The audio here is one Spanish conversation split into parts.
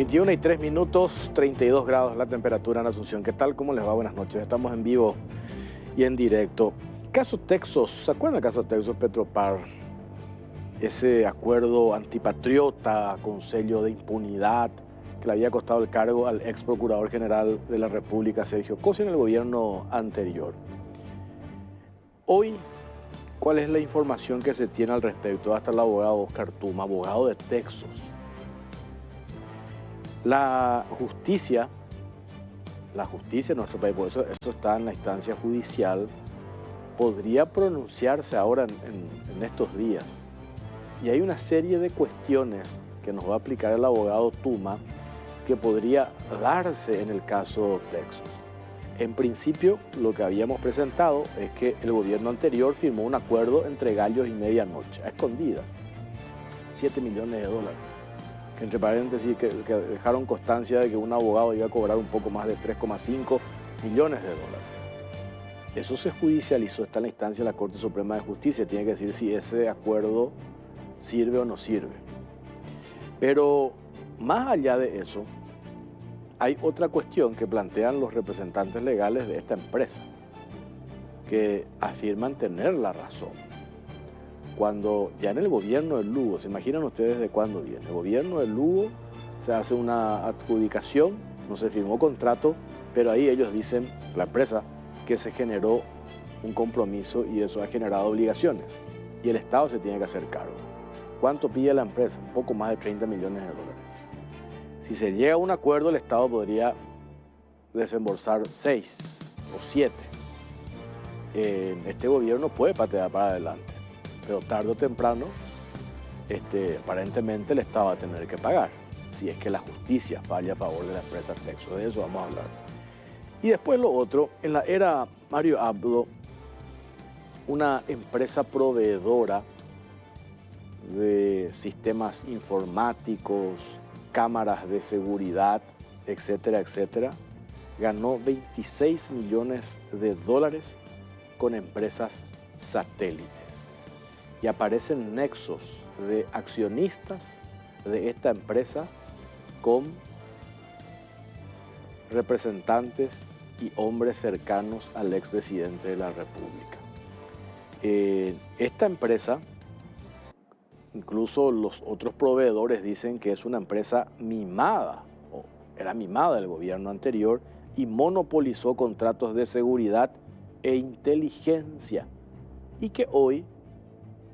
21:03, 32 grados la temperatura en Asunción. ¿Qué tal? ¿Cómo les va? Buenas noches. Estamos en vivo y en directo. Caso Texos, ¿se acuerdan del caso Texos Petropar? Ese acuerdo antipatriota con sello de impunidad que le había costado el cargo al ex procurador general de la República, Sergio Cosi, en el gobierno anterior. Hoy, ¿cuál es la información que se tiene al respecto? Hasta el abogado Oscar Tuma, abogado de Texos. La justicia en nuestro país, por eso está en la instancia judicial, podría pronunciarse ahora en estos días. Y hay una serie de cuestiones que nos va a aplicar el abogado Tuma que podría darse en el caso Texos. En principio, lo que habíamos presentado es que el gobierno anterior firmó un acuerdo entre gallos y medianoche, a escondidas, $7 millones. Que entre paréntesis, que dejaron constancia de que un abogado iba a cobrar un poco más de $3,5 millones. Eso se judicializó, está en la instancia de la Corte Suprema de Justicia, tiene que decir si ese acuerdo sirve o no sirve. Pero más allá de eso, hay otra cuestión que plantean los representantes legales de esta empresa, que afirman tener la razón. Cuando ya en el gobierno de Lugo, ¿se imaginan ustedes de cuándo viene? El gobierno de Lugo se hace una adjudicación, no se firmó contrato, pero ahí ellos dicen, la empresa, que se generó un compromiso y eso ha generado obligaciones. Y el Estado se tiene que hacer cargo. ¿Cuánto pide la empresa? Un poco más de $30 millones. Si se llega a un acuerdo, el Estado podría desembolsar 6 o 7. Este gobierno puede patear para adelante, pero tarde o temprano, aparentemente el Estado va a tener que pagar, si es que la justicia falla a favor de la empresa Texos. De eso vamos a hablar. Y después lo otro, en la era Mario Abdo, una empresa proveedora de sistemas informáticos, cámaras de seguridad, etcétera, etcétera, ganó $26 millones con empresas satélites. Y aparecen nexos de accionistas de esta empresa con representantes y hombres cercanos al expresidente de la República. Esta empresa, incluso los otros proveedores dicen que es una empresa mimada, o era mimada del gobierno anterior, y monopolizó contratos de seguridad e inteligencia, y que hoy,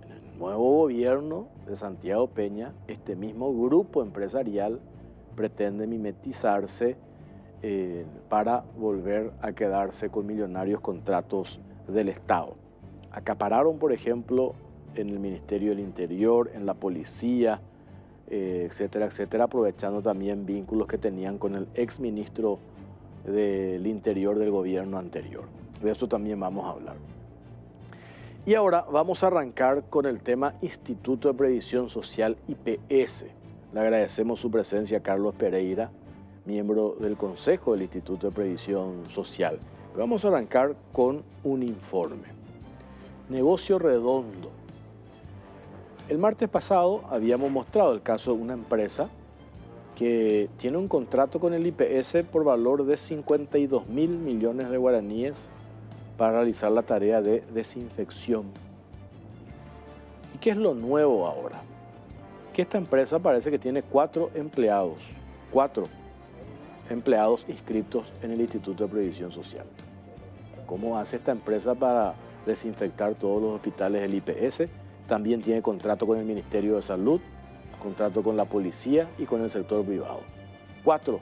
en el nuevo gobierno de Santiago Peña, este mismo grupo empresarial pretende mimetizarse para volver a quedarse con millonarios contratos del Estado. Acapararon, por ejemplo, en el Ministerio del Interior, en la policía, etcétera, etcétera, aprovechando también vínculos que tenían con el exministro del Interior del gobierno anterior. De eso también vamos a hablar. Y ahora vamos a arrancar con el tema Instituto de Previsión Social, IPS. Le agradecemos su presencia a Carlos Pereira, miembro del Consejo del Instituto de Previsión Social. Vamos a arrancar con un informe. Negocio redondo. El martes pasado habíamos mostrado el caso de una empresa que tiene un contrato con el IPS por valor de 52.000 millones de guaraníes para realizar la tarea de desinfección. ¿Y qué es lo nuevo ahora? Que esta empresa parece que tiene 4 empleados inscritos en el Instituto de Previsión Social. ¿Cómo hace esta empresa para desinfectar todos los hospitales del IPS? También tiene contrato con el Ministerio de Salud, contrato con la policía y con el sector privado. 4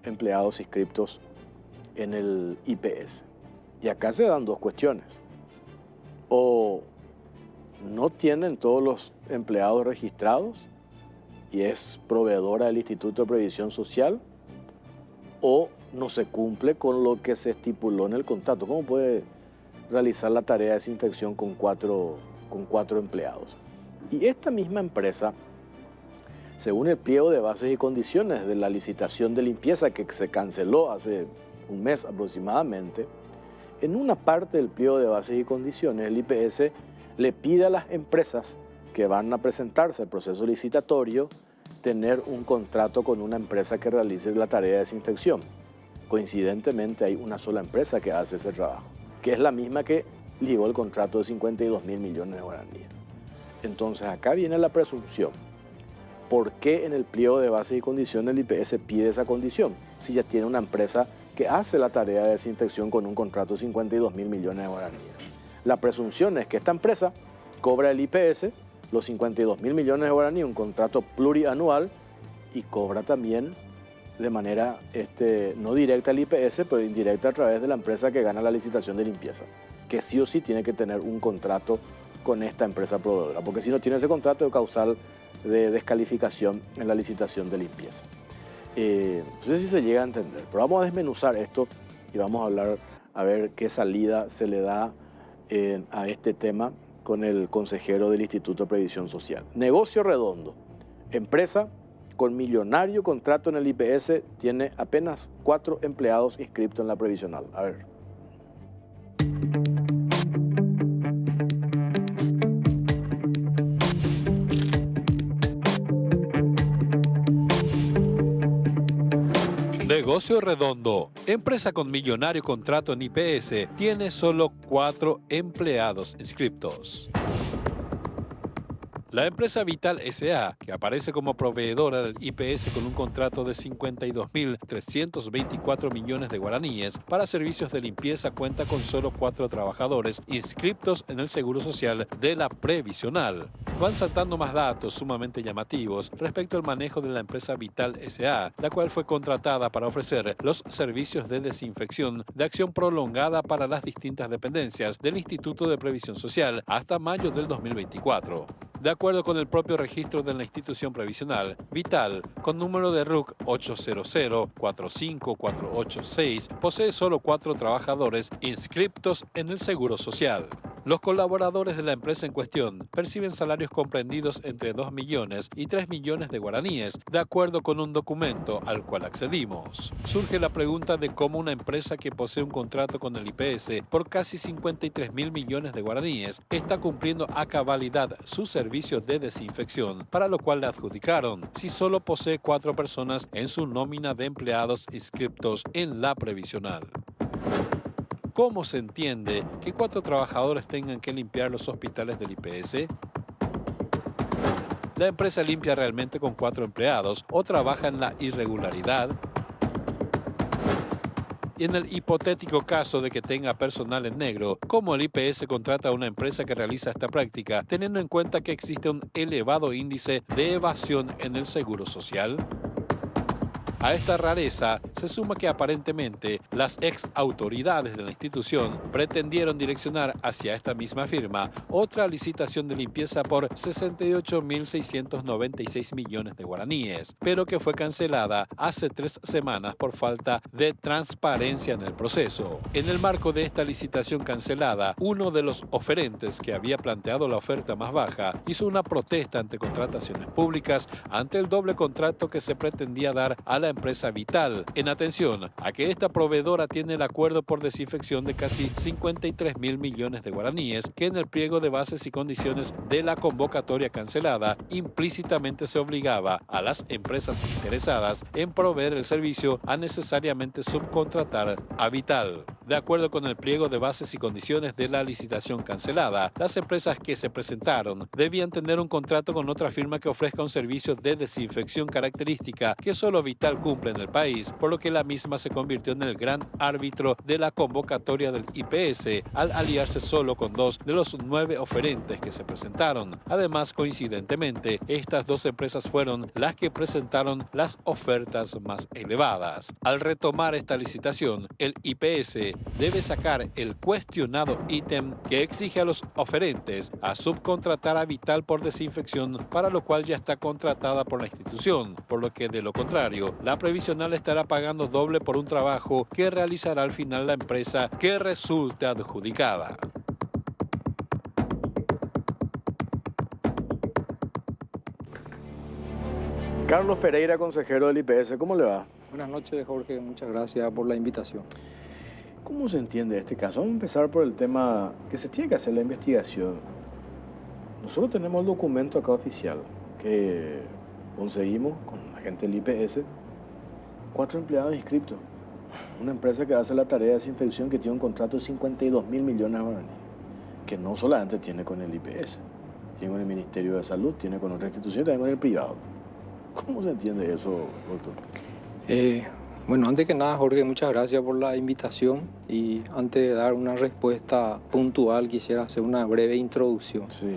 empleados inscritos en el IPS. Y acá se dan dos cuestiones. O no tienen todos los empleados registrados y es proveedora del Instituto de Previsión Social, o no se cumple con lo que se estipuló en el contrato. ¿Cómo puede realizar la tarea de desinfección con cuatro empleados? Y esta misma empresa, según el pliego de bases y condiciones de la licitación de limpieza que se canceló hace un mes aproximadamente, en una parte del pliego de bases y condiciones, el IPS le pide a las empresas que van a presentarse al proceso licitatorio tener un contrato con una empresa que realice la tarea de desinfección. Coincidentemente hay una sola empresa que hace ese trabajo, que es la misma que ligó el contrato de 52.000 millones de guaraníes. Entonces acá viene la presunción. ¿Por qué en el pliego de bases y condiciones el IPS pide esa condición? Si ya tiene una empresa que hace la tarea de desinfección con un contrato de 52.000 millones de guaraníes. La presunción es que esta empresa cobra el IPS, los 52.000 millones de guaraníes, un contrato plurianual, y cobra también de manera no directa el IPS, pero indirecta a través de la empresa que gana la licitación de limpieza, que sí o sí tiene que tener un contrato con esta empresa proveedora, porque si no tiene ese contrato es causal de descalificación en la licitación de limpieza. No sé si se llega a entender, pero vamos a desmenuzar esto y vamos a hablar, a ver qué salida se le da a este tema con el consejero del Instituto de Previsión Social. Negocio redondo. Empresa con millonario contrato en el IPS, tiene apenas 4 empleados inscritos en la previsional. A ver. Negocio redondo. Empresa con millonario contrato en IPS tiene solo 4 empleados inscriptos. La empresa Vital S.A., que aparece como proveedora del IPS con un contrato de 52.324 millones de guaraníes para servicios de limpieza, cuenta con solo 4 trabajadores inscriptos en el Seguro Social de la Previsional. Van saltando más datos sumamente llamativos respecto al manejo de la empresa Vital S.A., la cual fue contratada para ofrecer los servicios de desinfección de acción prolongada para las distintas dependencias del Instituto de Previsión Social hasta mayo del 2024. De acuerdo con el propio registro de la institución previsional, Vital, con número de RUC 800-45486, posee solo 4 trabajadores inscriptos en el Seguro Social. Los colaboradores de la empresa en cuestión perciben salarios comprendidos entre 2 millones y 3 millones de guaraníes, de acuerdo con un documento al cual accedimos. Surge la pregunta de cómo una empresa que posee un contrato con el IPS por casi 53.000 millones de guaraníes está cumpliendo a cabalidad sus servicios de desinfección, para lo cual le adjudicaron, si solo posee 4 personas en su nómina de empleados inscriptos en la previsional. ¿Cómo se entiende que 4 trabajadores tengan que limpiar los hospitales del IPS? ¿La empresa limpia realmente con 4 empleados o trabaja en la irregularidad? Y en el hipotético caso de que tenga personal en negro, ¿cómo el IPS contrata a una empresa que realiza esta práctica, teniendo en cuenta que existe un elevado índice de evasión en el Seguro Social? A esta rareza se suma que aparentemente las ex autoridades de la institución pretendieron direccionar hacia esta misma firma otra licitación de limpieza por 68.696 millones de guaraníes, pero que fue cancelada hace 3 semanas por falta de transparencia en el proceso. En el marco de esta licitación cancelada, uno de los oferentes que había planteado la oferta más baja hizo una protesta ante Contrataciones Públicas ante el doble contrato que se pretendía dar a la empresa Vital, en atención a que esta proveedora tiene el acuerdo por desinfección de casi 53.000 millones de guaraníes, que en el pliego de bases y condiciones de la convocatoria cancelada implícitamente se obligaba a las empresas interesadas en proveer el servicio a necesariamente subcontratar a Vital. De acuerdo con el pliego de bases y condiciones de la licitación cancelada, las empresas que se presentaron debían tener un contrato con otra firma que ofrezca un servicio de desinfección característica que solo Vital cumple en el país, por lo que la misma se convirtió en el gran árbitro de la convocatoria del IPS al aliarse solo con 2 de los 9 oferentes que se presentaron. Además, coincidentemente, estas 2 empresas fueron las que presentaron las ofertas más elevadas. Al retomar esta licitación, el IPS debe sacar el cuestionado ítem que exige a los oferentes a subcontratar a Vital por desinfección, para lo cual ya está contratada por la institución, por lo que de lo contrario, la previsional estará pagando doble por un trabajo que realizará al final la empresa que resulte adjudicada. Carlos Pereira, consejero del IPS, ¿cómo le va? Buenas noches, Jorge. Muchas gracias por la invitación. ¿Cómo se entiende este caso? Vamos a empezar por el tema que se tiene que hacer la investigación. Nosotros tenemos el documento acá oficial que conseguimos con la gente del IPS 4 empleados inscriptos. Una empresa que hace la tarea de desinfección que tiene un contrato de 52.000 millones de guaraníes, que no solamente tiene con el IPS, tiene con el Ministerio de Salud, tiene con otra institución, también con el privado. ¿Cómo se entiende eso, doctor? Bueno, antes que nada, Jorge, muchas gracias por la invitación y antes de dar una respuesta puntual quisiera hacer una breve introducción. Sí.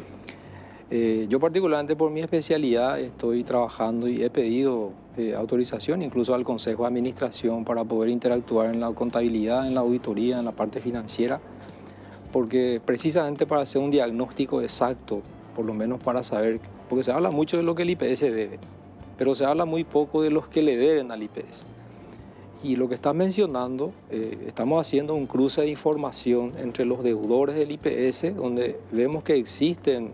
Yo particularmente por mi especialidad estoy trabajando y he pedido autorización incluso al Consejo de Administración para poder interactuar en la contabilidad, en la auditoría, en la parte financiera, porque precisamente para hacer un diagnóstico exacto, por lo menos para saber, porque se habla mucho de lo que el IPS debe, pero se habla muy poco de los que le deben al IPS. Y lo que estás mencionando, estamos haciendo un cruce de información entre los deudores del IPS, donde vemos que existen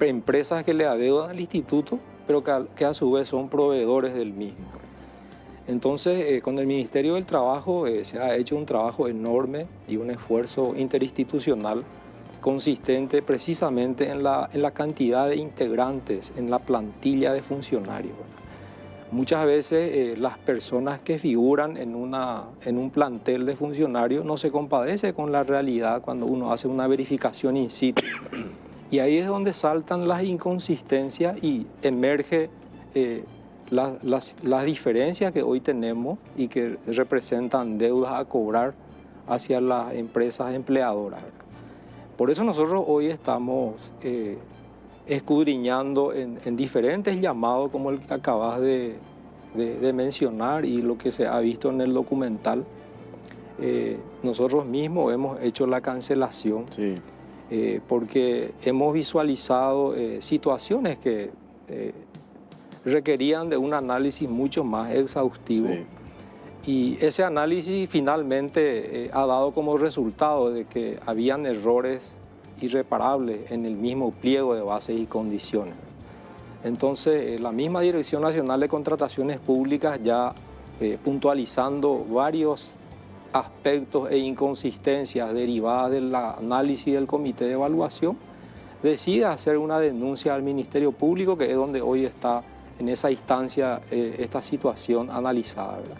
empresas que le adeudan al instituto, pero que a su vez son proveedores del mismo. Entonces, con el Ministerio del Trabajo se ha hecho un trabajo enorme y un esfuerzo interinstitucional consistente precisamente en la cantidad de integrantes, en la plantilla de funcionarios. Muchas veces las personas que figuran en un plantel de funcionarios no se compadece con la realidad cuando uno hace una verificación in situ. Y ahí es donde saltan las inconsistencias y emerge las diferencias que hoy tenemos y que representan deudas a cobrar hacia las empresas empleadoras. Por eso nosotros hoy estamos escudriñando en diferentes llamados como el que acabas de mencionar y lo que se ha visto en el documental. Nosotros mismos hemos hecho la cancelación. Sí. Porque hemos visualizado situaciones que requerían de un análisis mucho más exhaustivo. Sí. Y ese análisis finalmente ha dado como resultado de que habían errores irreparables en el mismo pliego de bases y condiciones. Entonces, la misma Dirección Nacional de Contrataciones Públicas, ya puntualizando varios aspectos e inconsistencias derivadas del análisis del Comité de Evaluación, decide hacer una denuncia al Ministerio Público, que es donde hoy está en esa instancia esta situación analizada, ¿verdad?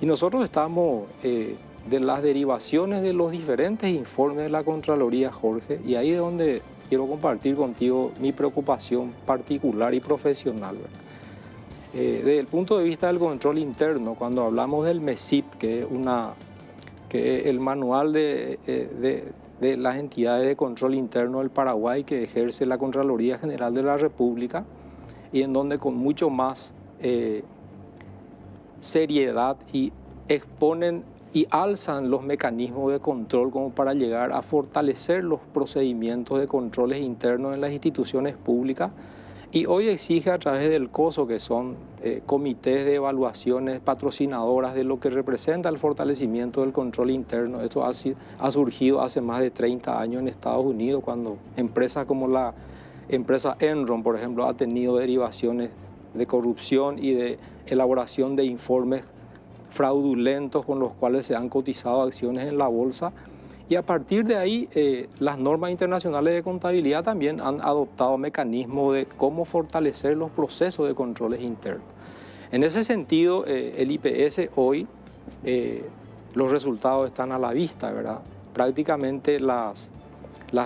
Y nosotros estamos de las derivaciones de los diferentes informes de la Contraloría, Jorge, y ahí es donde quiero compartir contigo mi preocupación particular y profesional, ¿verdad? Desde el punto de vista del control interno, cuando hablamos del MESIP, que es el manual de las entidades de control interno del Paraguay que ejerce la Contraloría General de la República, y en donde con mucho más seriedad y exponen y alzan los mecanismos de control como para llegar a fortalecer los procedimientos de controles internos en las instituciones públicas. Y hoy exige a través del COSO, que son comités de evaluaciones patrocinadoras de lo que representa el fortalecimiento del control interno. Esto ha surgido hace más de 30 años en Estados Unidos, cuando empresas como la empresa Enron, por ejemplo, ha tenido derivaciones de corrupción y de elaboración de informes fraudulentos con los cuales se han cotizado acciones en la bolsa. Y a partir de ahí, las normas internacionales de contabilidad también han adoptado mecanismos de cómo fortalecer los procesos de controles internos. En ese sentido, el IPS hoy, los resultados están a la vista, ¿verdad? Prácticamente las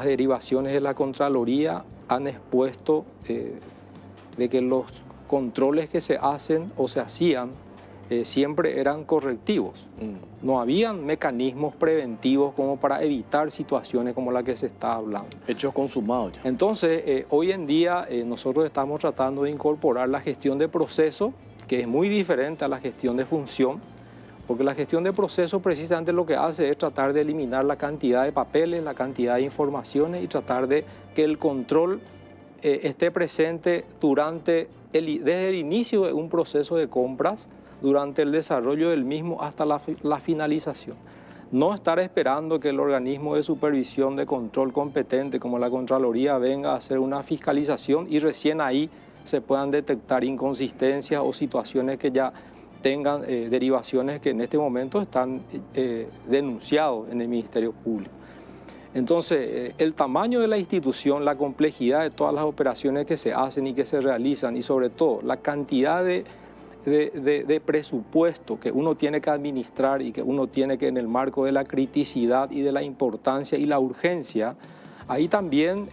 derivaciones de la Contraloría han expuesto de que los controles que se hacen o se hacían siempre eran correctivos. No habían mecanismos preventivos como para evitar situaciones como la que se está hablando. Hechos consumados ya. Entonces, hoy en día nosotros estamos tratando de incorporar la gestión de proceso, que es muy diferente a la gestión de función, porque la gestión de proceso precisamente lo que hace es tratar de eliminar la cantidad de papeles, la cantidad de informaciones y tratar de que el control esté presente desde el inicio de un proceso de compras, durante el desarrollo del mismo hasta la finalización. No estar esperando que el organismo de supervisión de control competente como la Contraloría venga a hacer una fiscalización y recién ahí se puedan detectar inconsistencias o situaciones que ya tengan derivaciones que en este momento están denunciados en el Ministerio Público. Entonces, el tamaño de la institución, la complejidad de todas las operaciones que se hacen y que se realizan, y sobre todo la cantidad de presupuesto que uno tiene que administrar y que uno tiene que, en el marco de la criticidad y de la importancia y la urgencia, ahí también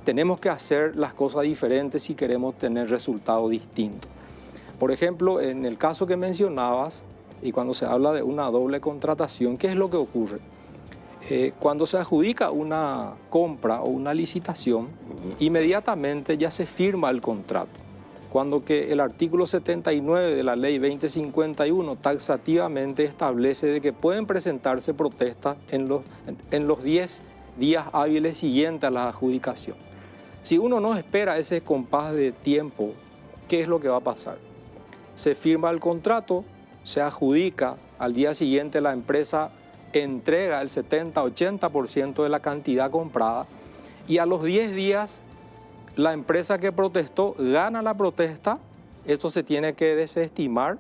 tenemos que hacer las cosas diferentes si queremos tener resultados distintos. Por ejemplo, en el caso que mencionabas, y cuando se habla de una doble contratación, ¿qué es lo que ocurre? Cuando se adjudica una compra o una licitación, inmediatamente ya se firma el contrato. Cuando que el artículo 79 de la ley 2051 taxativamente establece de que pueden presentarse protestas en los 10 días hábiles siguientes a la adjudicación. Si uno no espera ese compás de tiempo, ¿qué es lo que va a pasar? Se firma el contrato, se adjudica, al día siguiente la empresa entrega el 70-80% de la cantidad comprada y a los 10 días la empresa que protestó gana la protesta. Esto se tiene que desestimar,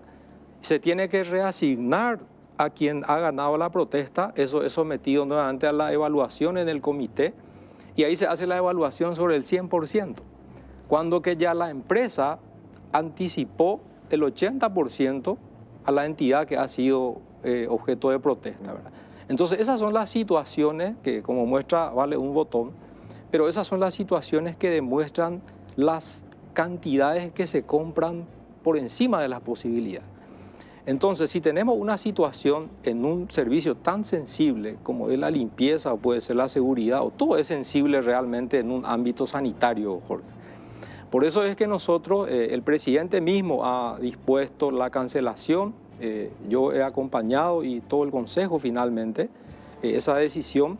se tiene que reasignar a quien ha ganado la protesta. Eso es sometido nuevamente a la evaluación en el comité y ahí se hace la evaluación sobre el 100%, cuando que ya la empresa anticipó el 80% a la entidad que ha sido objeto de protesta, ¿verdad? Entonces esas son las situaciones que, como muestra vale un botón, pero esas son las situaciones que demuestran las cantidades que se compran por encima de las posibilidades. Entonces, si tenemos una situación en un servicio tan sensible como es la limpieza o puede ser la seguridad, o todo es sensible realmente en un ámbito sanitario, Jorge. Por eso es que nosotros, el presidente mismo ha dispuesto la cancelación. Yo he acompañado y todo el Consejo finalmente esa decisión,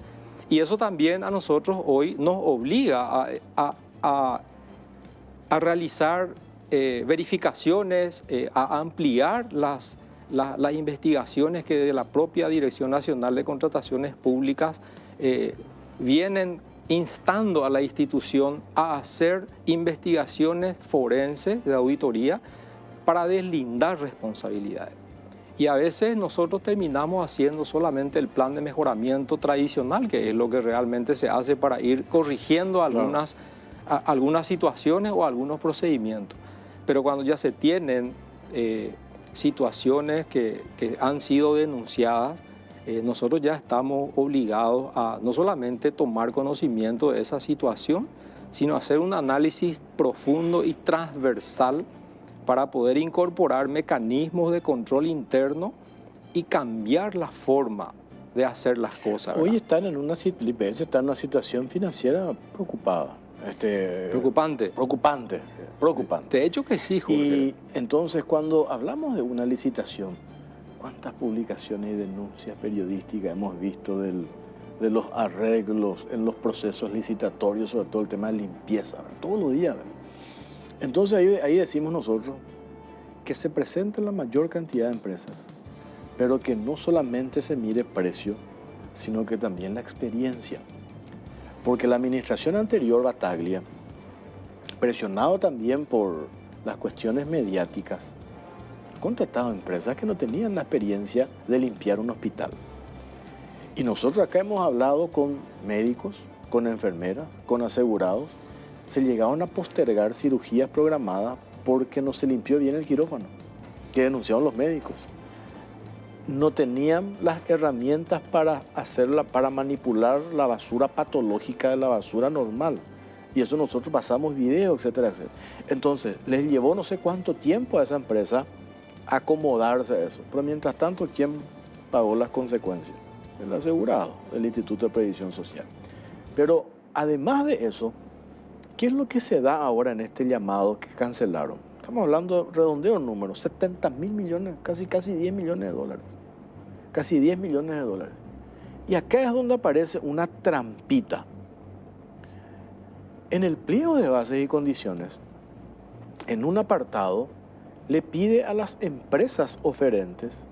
y eso también a nosotros hoy nos obliga a realizar verificaciones, a ampliar las investigaciones que de la propia Dirección Nacional de Contrataciones Públicas vienen instando a la institución a hacer investigaciones forenses de auditoría para deslindar responsabilidades. Y a veces nosotros terminamos haciendo solamente el plan de mejoramiento tradicional, que es lo que realmente se hace para ir corrigiendo algunas situaciones o algunos procedimientos. Pero cuando ya se tienen situaciones que han sido denunciadas, nosotros ya estamos obligados a no solamente tomar conocimiento de esa situación, sino hacer un análisis profundo y transversal para poder incorporar mecanismos de control interno y cambiar la forma de hacer las cosas, ¿verdad? Hoy están en una situación financiera preocupada. Preocupante. Preocupante. De hecho que sí, Jorge. Y entonces, cuando hablamos de una licitación, ¿cuántas publicaciones y denuncias periodísticas hemos visto de los arreglos en los procesos licitatorios, sobre todo el tema de limpieza, ¿verdad? Todos los días, ¿verdad? Entonces ahí decimos nosotros que se presenten la mayor cantidad de empresas, pero que no solamente se mire precio, sino que también la experiencia. Porque la administración anterior, Battaglia, presionado también por las cuestiones mediáticas, ha contratado empresas que no tenían la experiencia de limpiar un hospital. Y nosotros acá hemos hablado con médicos, con enfermeras, con asegurados. Se llegaron a postergar cirugías programadas porque no se limpió bien el quirófano, que denunciaron los médicos. No tenían las herramientas para manipular la basura patológica de la basura normal. Y eso nosotros pasamos videos, etcétera, etcétera. Entonces, les llevó no sé cuánto tiempo a esa empresa acomodarse a eso. Pero mientras tanto, ¿quién pagó las consecuencias? El asegurado, el Instituto de Previsión Social. Pero además de eso, ¿qué es lo que se da ahora en este llamado que cancelaron? Estamos hablando de redondeo números, 70.000 millones, casi 10 millones de dólares. Casi 10 millones de dólares. Y acá es donde aparece una trampita. En el pliego de bases y condiciones, en un apartado, le pide a las empresas oferentes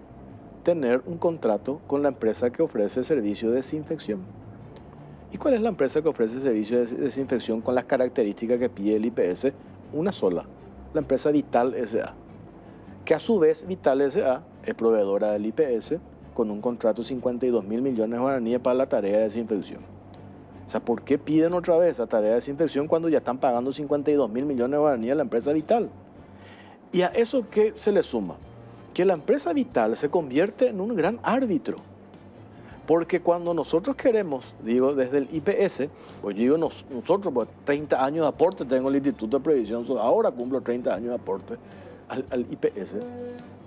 tener un contrato con la empresa que ofrece servicio de desinfección. ¿Y cuál es la empresa que ofrece servicio de desinfección con las características que pide el IPS? Una sola, la empresa Vital S.A., que a su vez Vital S.A. es proveedora del IPS con un contrato de 52.000 millones de guaraníes para la tarea de desinfección. sea, ¿por qué piden otra vez esa tarea de desinfección cuando ya están pagando 52.000 millones de guaraníes a la empresa Vital? ¿Y a eso qué se le suma? Que la empresa Vital se convierte en un gran árbitro. Porque cuando nosotros queremos, digo, desde el IPS, pues digo nosotros, pues 30 años de aporte tengo el Instituto de Previsión, ahora cumplo 30 años de aporte al IPS.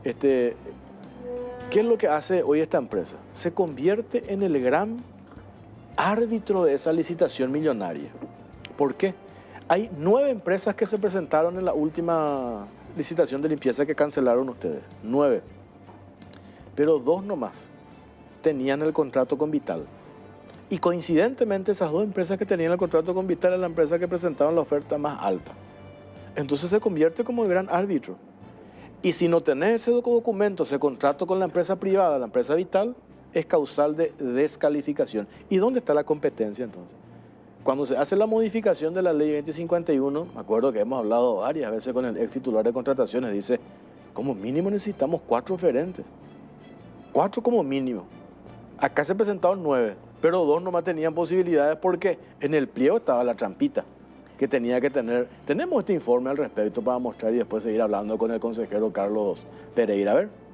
¿Qué es lo que hace hoy esta empresa? Se convierte en el gran árbitro de esa licitación millonaria. ¿Por qué? Hay 9 empresas que se presentaron en la última licitación de limpieza que cancelaron ustedes. 9. Pero 2 nomás tenían el contrato con Vital. Y coincidentemente esas 2 empresas que tenían el contrato con Vital eran la empresa que presentaron la oferta más alta. Entonces se convierte como el gran árbitro. Y si no tenés ese documento, ese contrato con la empresa privada, la empresa Vital, es causal de descalificación. ¿Y dónde está la competencia entonces? Cuando se hace la modificación de la ley 2051, me acuerdo que hemos hablado varias veces con el ex titular de contrataciones, dice, como mínimo necesitamos 4 oferentes. 4 como mínimo. Acá se presentaron 9, pero 2 nomás tenían posibilidades porque en el pliego estaba la trampita que tenía que tener. Tenemos este informe al respecto para mostrar y después seguir hablando con el consejero Carlos Pereira. A ver.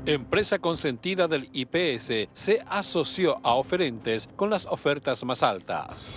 Empresa consentida del IPS se asoció a oferentes con las ofertas más altas.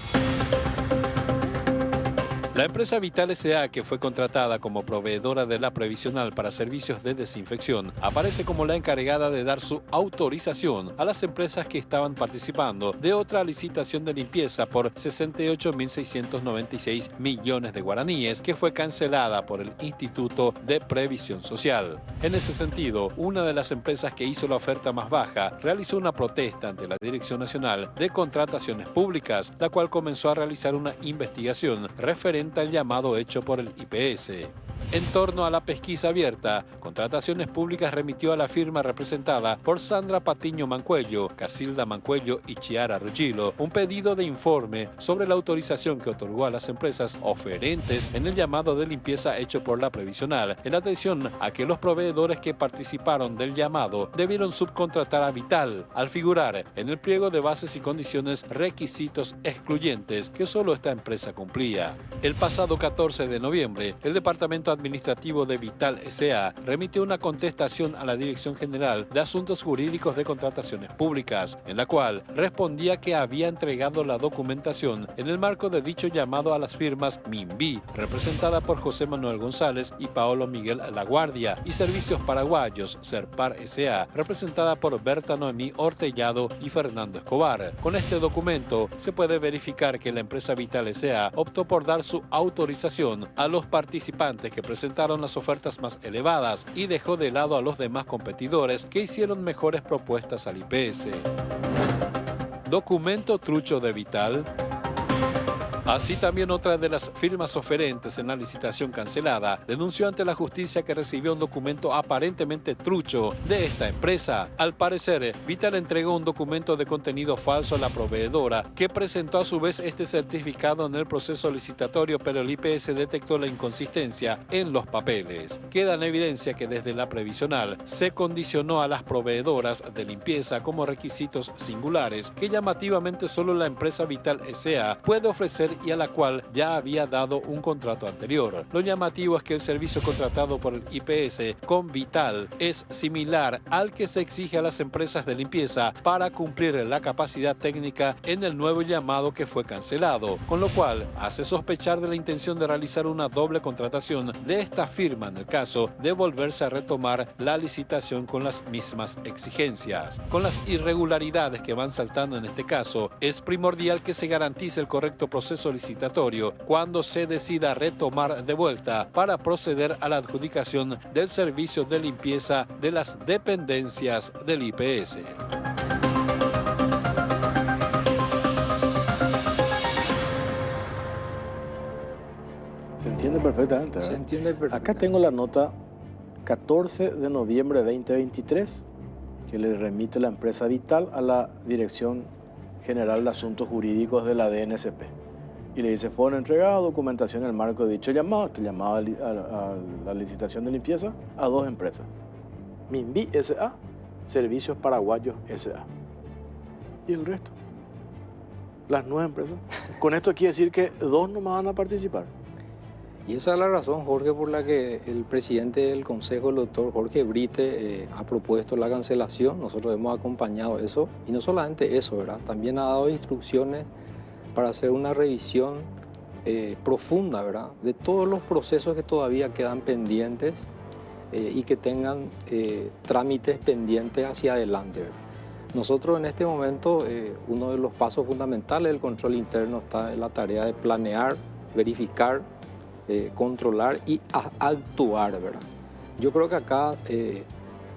La empresa Vital S.A., que fue contratada como proveedora de la previsional para servicios de desinfección, aparece como la encargada de dar su autorización a las empresas que estaban participando de otra licitación de limpieza por 68.696 millones de guaraníes, que fue cancelada por el Instituto de Previsión Social. En ese sentido, una de las empresas que hizo la oferta más baja realizó una protesta ante la Dirección Nacional de Contrataciones Públicas, la cual comenzó a realizar una investigación referente al llamado hecho por el IPS. En torno a la pesquisa abierta, Contrataciones Públicas remitió a la firma representada por Sandra Patiño Mancuello, Casilda Mancuello y Chiara Ruggilo un pedido de informe sobre la autorización que otorgó a las empresas oferentes en el llamado de limpieza hecho por la previsional, en atención a que los proveedores que participaron del llamado debieron subcontratar a Vital, al figurar en el pliego de bases y condiciones requisitos excluyentes que solo esta empresa cumplía. El pasado 14 de noviembre, el Departamento Administrativo de Vital S.A. remitió una contestación a la Dirección General de Asuntos Jurídicos de Contrataciones Públicas, en la cual respondía que había entregado la documentación en el marco de dicho llamado a las firmas Minvi, representada por José Manuel González y Paolo Miguel Laguardia, y Servicios Paraguayos, Serpar S.A., representada por Berta Noemí Ortellado y Fernando Escobar. Con este documento se puede verificar que la empresa Vital S.A. optó por dar su autorización a los participantes que presentaron las ofertas más elevadas y dejó de lado a los demás competidores que hicieron mejores propuestas al IPS. Documento trucho de Vital. Así también otra de las firmas oferentes en la licitación cancelada denunció ante la justicia que recibió un documento aparentemente trucho de esta empresa. Al parecer, Vital entregó un documento de contenido falso a la proveedora, que presentó a su vez este certificado en el proceso licitatorio, pero el IPS detectó la inconsistencia en los papeles. Queda en evidencia que desde la previsional se condicionó a las proveedoras de limpieza como requisitos singulares que llamativamente solo la empresa Vital S.A. puede ofrecer y a la cual ya había dado un contrato anterior. Lo llamativo es que el servicio contratado por el IPS con Vital es similar al que se exige a las empresas de limpieza para cumplir la capacidad técnica en el nuevo llamado que fue cancelado, con lo cual hace sospechar de la intención de realizar una doble contratación de esta firma en el caso de volverse a retomar la licitación con las mismas exigencias. Con las irregularidades que van saltando en este caso, es primordial que se garantice el correcto proceso licitatorio cuando se decida retomar de vuelta para proceder a la adjudicación del servicio de limpieza de las dependencias del IPS. Se entiende perfectamente, ¿verdad? Se entiende perfectamente. Acá tengo la nota 14 de noviembre de 2023 que le remite la empresa Vital a la Dirección General de Asuntos Jurídicos de la DNCP. Y le dice, fueron entregadas documentación en el marco de dicho llamado, este llamado a la licitación de limpieza, a 2 empresas. Minví S.A., Servicios Paraguayos S.A. ¿Y el resto? Las 9 empresas. Con esto quiere decir que 2 no van a participar. Y esa es la razón, Jorge, por la que el presidente del Consejo, el doctor Jorge Brite, ha propuesto la cancelación. Nosotros hemos acompañado eso. Y no solamente eso, ¿verdad? También ha dado instrucciones para hacer una revisión profunda, ¿verdad?, de todos los procesos que todavía quedan pendientes y que tengan trámites pendientes hacia adelante, ¿verdad? Nosotros en este momento, uno de los pasos fundamentales del control interno está en la tarea de planear, verificar, controlar y actuar, ¿verdad? Yo creo que acá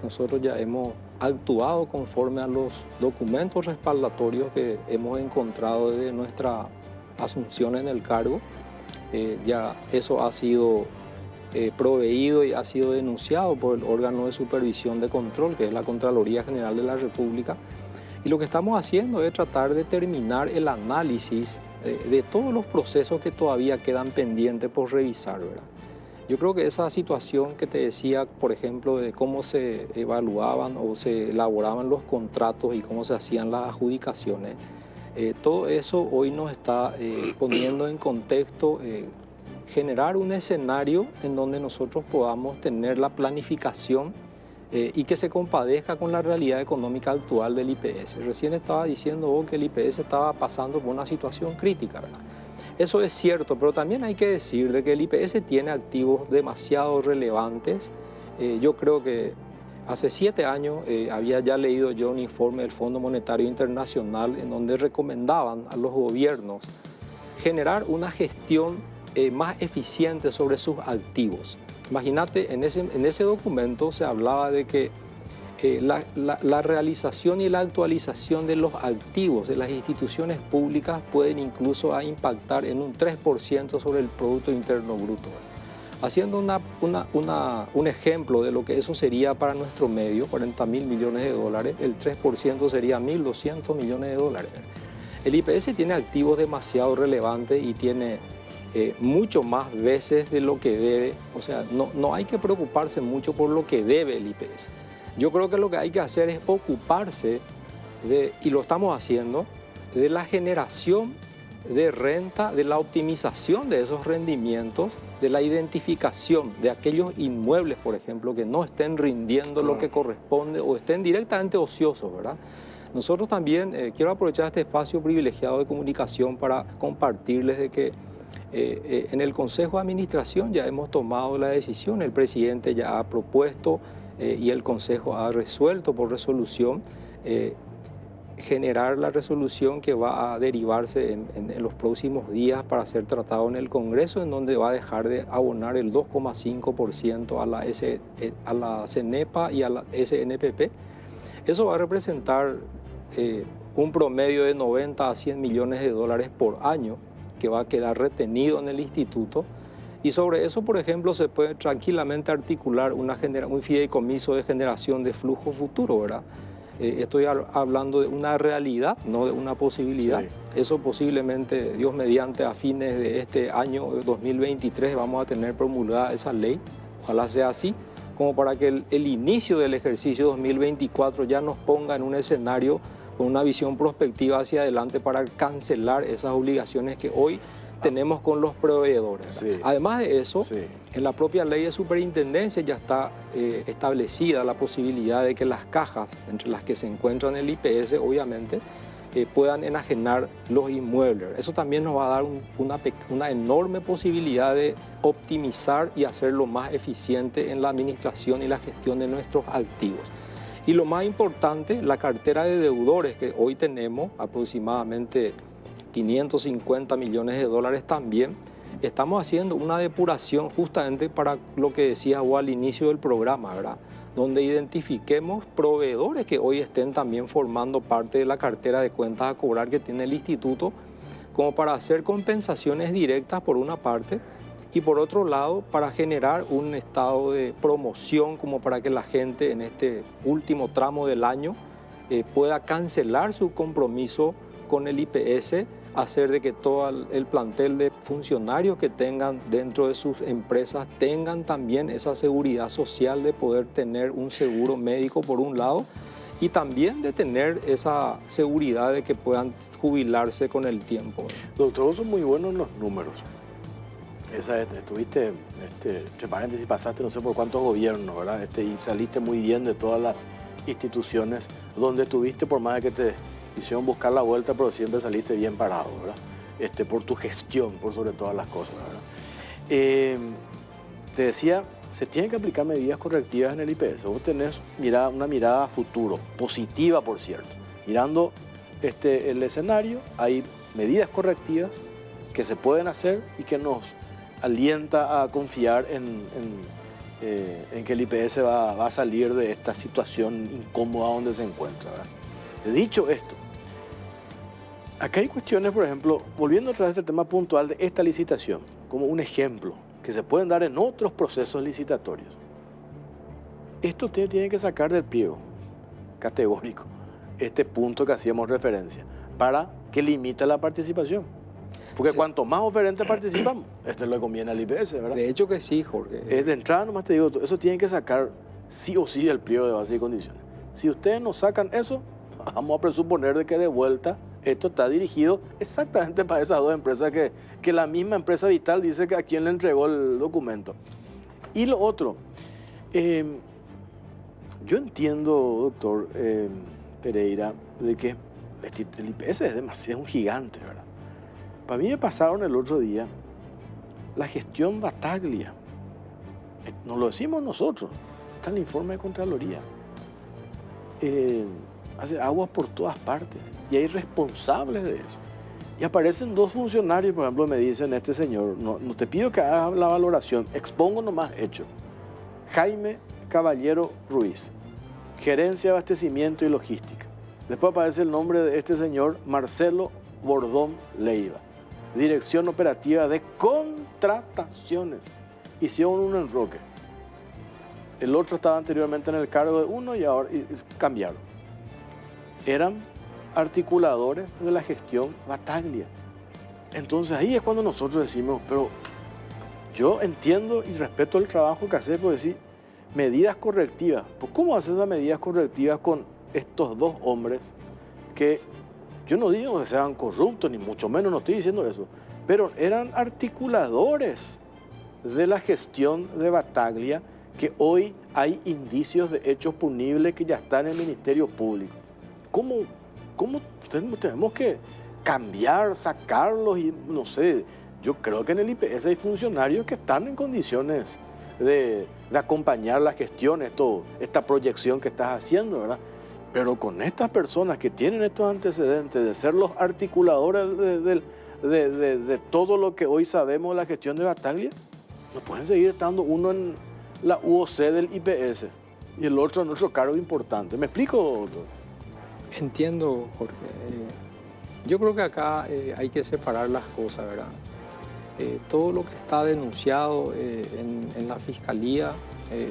nosotros ya hemos actuado conforme a los documentos respaldatorios que hemos encontrado de nuestra asunción en el cargo. Ya eso ha sido proveído y ha sido denunciado por el órgano de supervisión de control, que es la Contraloría General de la República. Y lo que estamos haciendo es tratar de terminar el análisis de todos los procesos que todavía quedan pendientes por revisar, ¿verdad? Yo creo que esa situación que te decía, por ejemplo, de cómo se evaluaban o se elaboraban los contratos y cómo se hacían las adjudicaciones, todo eso hoy nos está poniendo en contexto generar un escenario en donde nosotros podamos tener la planificación y que se compadezca con la realidad económica actual del IPS. Recién estaba diciendo vos que el IPS estaba pasando por una situación crítica, ¿verdad? Eso es cierto, pero también hay que decir de que el IPS tiene activos demasiado relevantes. Yo creo que hace 7 años había ya leído yo un informe del Fondo Monetario Internacional en donde recomendaban a los gobiernos generar una gestión más eficiente sobre sus activos. Imagínate, en ese documento se hablaba de que la realización y la actualización de los activos de las instituciones públicas pueden incluso impactar en un 3% sobre el Producto Interno Bruto. Haciendo un ejemplo de lo que eso sería para nuestro medio, 40.000 millones de dólares, el 3% sería 1.200 millones de dólares. El IPS tiene activos demasiado relevantes y tiene mucho más veces de lo que debe. O sea, no hay que preocuparse mucho por lo que debe el IPS. Yo creo que lo que hay que hacer es ocuparse y lo estamos haciendo, de la generación de renta, de la optimización de esos rendimientos, de la identificación de aquellos inmuebles, por ejemplo, que no estén rindiendo lo que corresponde o estén directamente ociosos, ¿verdad? Nosotros también, quiero aprovechar este espacio privilegiado de comunicación para compartirles de que en el Consejo de Administración ya hemos tomado la decisión, el presidente ya ha propuesto y el Consejo ha resuelto por resolución generar la resolución que va a derivarse en los próximos días para ser tratado en el Congreso, en donde va a dejar de abonar el 2,5% a la CENEPA y a la SNPP. Eso va a representar un promedio de 90 a 100 millones de dólares por año que va a quedar retenido en el instituto. Y sobre eso, por ejemplo, se puede tranquilamente articular un fideicomiso de generación de flujo futuro, ¿verdad? Estoy hablando de una realidad, no de una posibilidad. Sí. Eso posiblemente, Dios mediante, a fines de este año 2023 vamos a tener promulgada esa ley. Ojalá sea así, como para que el inicio del ejercicio 2024 ya nos ponga en un escenario con una visión prospectiva hacia adelante para cancelar esas obligaciones que hoy tenemos con los proveedores. Sí. Además de eso, sí, en la propia ley de superintendencia ya está establecida la posibilidad de que las cajas, entre las que se encuentran el IPS, obviamente, puedan enajenar los inmuebles. Eso también nos va a dar una enorme posibilidad de optimizar y hacerlo más eficiente en la administración y la gestión de nuestros activos. Y lo más importante, la cartera de deudores que hoy tenemos, aproximadamente 550 millones de dólares también, estamos haciendo una depuración justamente para lo que decías vos al inicio del programa, ¿verdad? Donde identifiquemos proveedores que hoy estén también formando parte de la cartera de cuentas a cobrar que tiene el instituto, como para hacer compensaciones directas por una parte y por otro lado para generar un estado de promoción como para que la gente en este último tramo del año pueda cancelar su compromiso con el IPS hacer de que todo el plantel de funcionarios que tengan dentro de sus empresas tengan también esa seguridad social de poder tener un seguro médico por un lado y también de tener esa seguridad de que puedan jubilarse con el tiempo. Doctor, son muy buenos los números. Estuviste, entre paréntesis, pasaste no sé por cuántos gobiernos, ¿verdad? Y saliste muy bien de todas las instituciones donde estuviste, por más de que te hicieron buscar la vuelta, pero siempre saliste bien parado, ¿verdad? Por tu gestión, por sobre todas las cosas, ¿verdad? Te decía, se tienen que aplicar medidas correctivas en el IPS. Vos tenés una mirada a futuro, positiva, por cierto. Mirando el escenario, hay medidas correctivas que se pueden hacer y que nos alienta a confiar en que el IPS va a salir de esta situación incómoda donde se encuentra, ¿verdad? Dicho esto, acá hay cuestiones, por ejemplo, volviendo otra vez al tema puntual de esta licitación, como un ejemplo, que se pueden dar en otros procesos licitatorios. Esto tiene que sacar del pliego categórico este punto que hacíamos referencia, para que limite la participación. Porque sí, cuanto más oferentes participamos, le conviene al IPS, ¿verdad? De hecho que sí, Jorge. De entrada nomás te digo, eso tiene que sacar sí o sí del pliego de base y condiciones. Si ustedes no sacan eso, vamos a presuponer de que de vuelta esto está dirigido exactamente para esas dos empresas que la misma empresa Vital dice que a quién le entregó el documento. Y lo otro, yo entiendo, doctor Pereira, de que el IPS es demasiado, es un gigante, ¿verdad? Para mí me pasaron el otro día la gestión Battaglia. Nos lo decimos nosotros, está en el informe de Contraloría. Hace aguas por todas partes y hay responsables de eso. Y aparecen dos funcionarios, por ejemplo, me dicen este señor, no te pido que hagas la valoración, expongo nomás hecho. Jaime Caballero Ruiz, Gerencia de Abastecimiento y Logística. Después aparece el nombre de este señor, Marcelo Bordón Leiva, Dirección Operativa de Contrataciones. Hicieron un enroque. El otro estaba anteriormente en el cargo de uno y ahora cambiaron. Eran articuladores de la gestión Battaglia. Entonces ahí es cuando nosotros decimos, pero yo entiendo y respeto el trabajo que hace por decir medidas correctivas. Pues ¿cómo haces las medidas correctivas con estos dos hombres que yo no digo que sean corruptos, ni mucho menos no estoy diciendo eso, pero eran articuladores de la gestión de Battaglia, que hoy hay indicios de hechos punibles que ya están en el Ministerio Público? ¿Cómo tenemos que cambiar, sacarlos? Y no sé, yo creo que en el IPS hay funcionarios que están en condiciones de acompañar la gestión, esta proyección que estás haciendo, ¿verdad? Pero con estas personas que tienen estos antecedentes de ser los articuladores de todo lo que hoy sabemos de la gestión de Battaglia, no pueden seguir estando uno en la UOC del IPS y el otro en otro cargo importante. ¿Me explico, doctor? Entiendo, Jorge. Yo creo que acá hay que separar las cosas, ¿verdad? Todo lo que está denunciado en la Fiscalía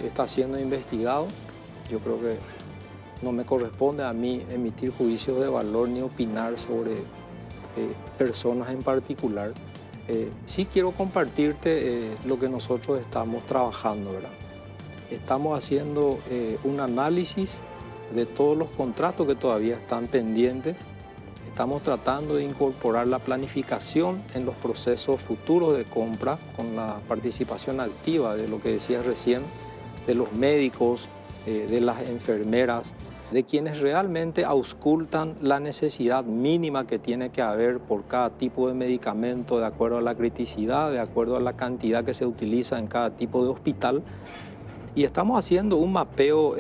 está siendo investigado. Yo creo que no me corresponde a mí emitir juicios de valor ni opinar sobre personas en particular. Sí quiero compartirte lo que nosotros estamos trabajando, ¿verdad? Estamos haciendo un análisis de todos los contratos que todavía están pendientes. Estamos tratando de incorporar la planificación en los procesos futuros de compra con la participación activa de lo que decías recién, de los médicos, de las enfermeras, de quienes realmente auscultan la necesidad mínima que tiene que haber por cada tipo de medicamento, de acuerdo a la criticidad, de acuerdo a la cantidad que se utiliza en cada tipo de hospital. Y estamos haciendo un mapeo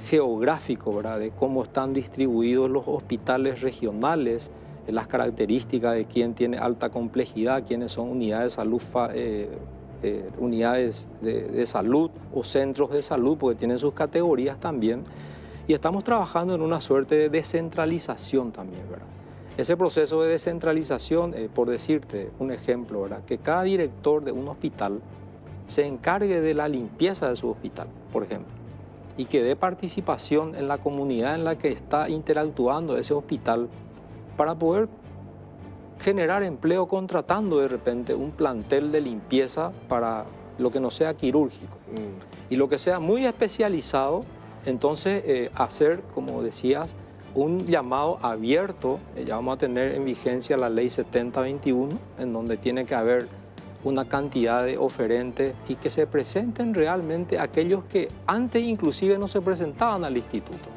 geográfico, ¿verdad?, de cómo están distribuidos los hospitales regionales, las características de quién tiene alta complejidad, quiénes son unidades de salud, unidades de salud o centros de salud, porque tienen sus categorías también. Y estamos trabajando en una suerte de descentralización también, ¿verdad? Ese proceso de descentralización, por decirte un ejemplo, ¿verdad?, que cada director de un hospital se encargue de la limpieza de su hospital, por ejemplo, y que dé participación en la comunidad en la que está interactuando ese hospital para poder generar empleo contratando de repente un plantel de limpieza para lo que no sea quirúrgico. Y lo que sea muy especializado, entonces hacer, como decías, un llamado abierto. Ya vamos a tener en vigencia la ley 7021, en donde tiene que haber una cantidad de oferentes y que se presenten realmente aquellos que antes inclusive no se presentaban al instituto.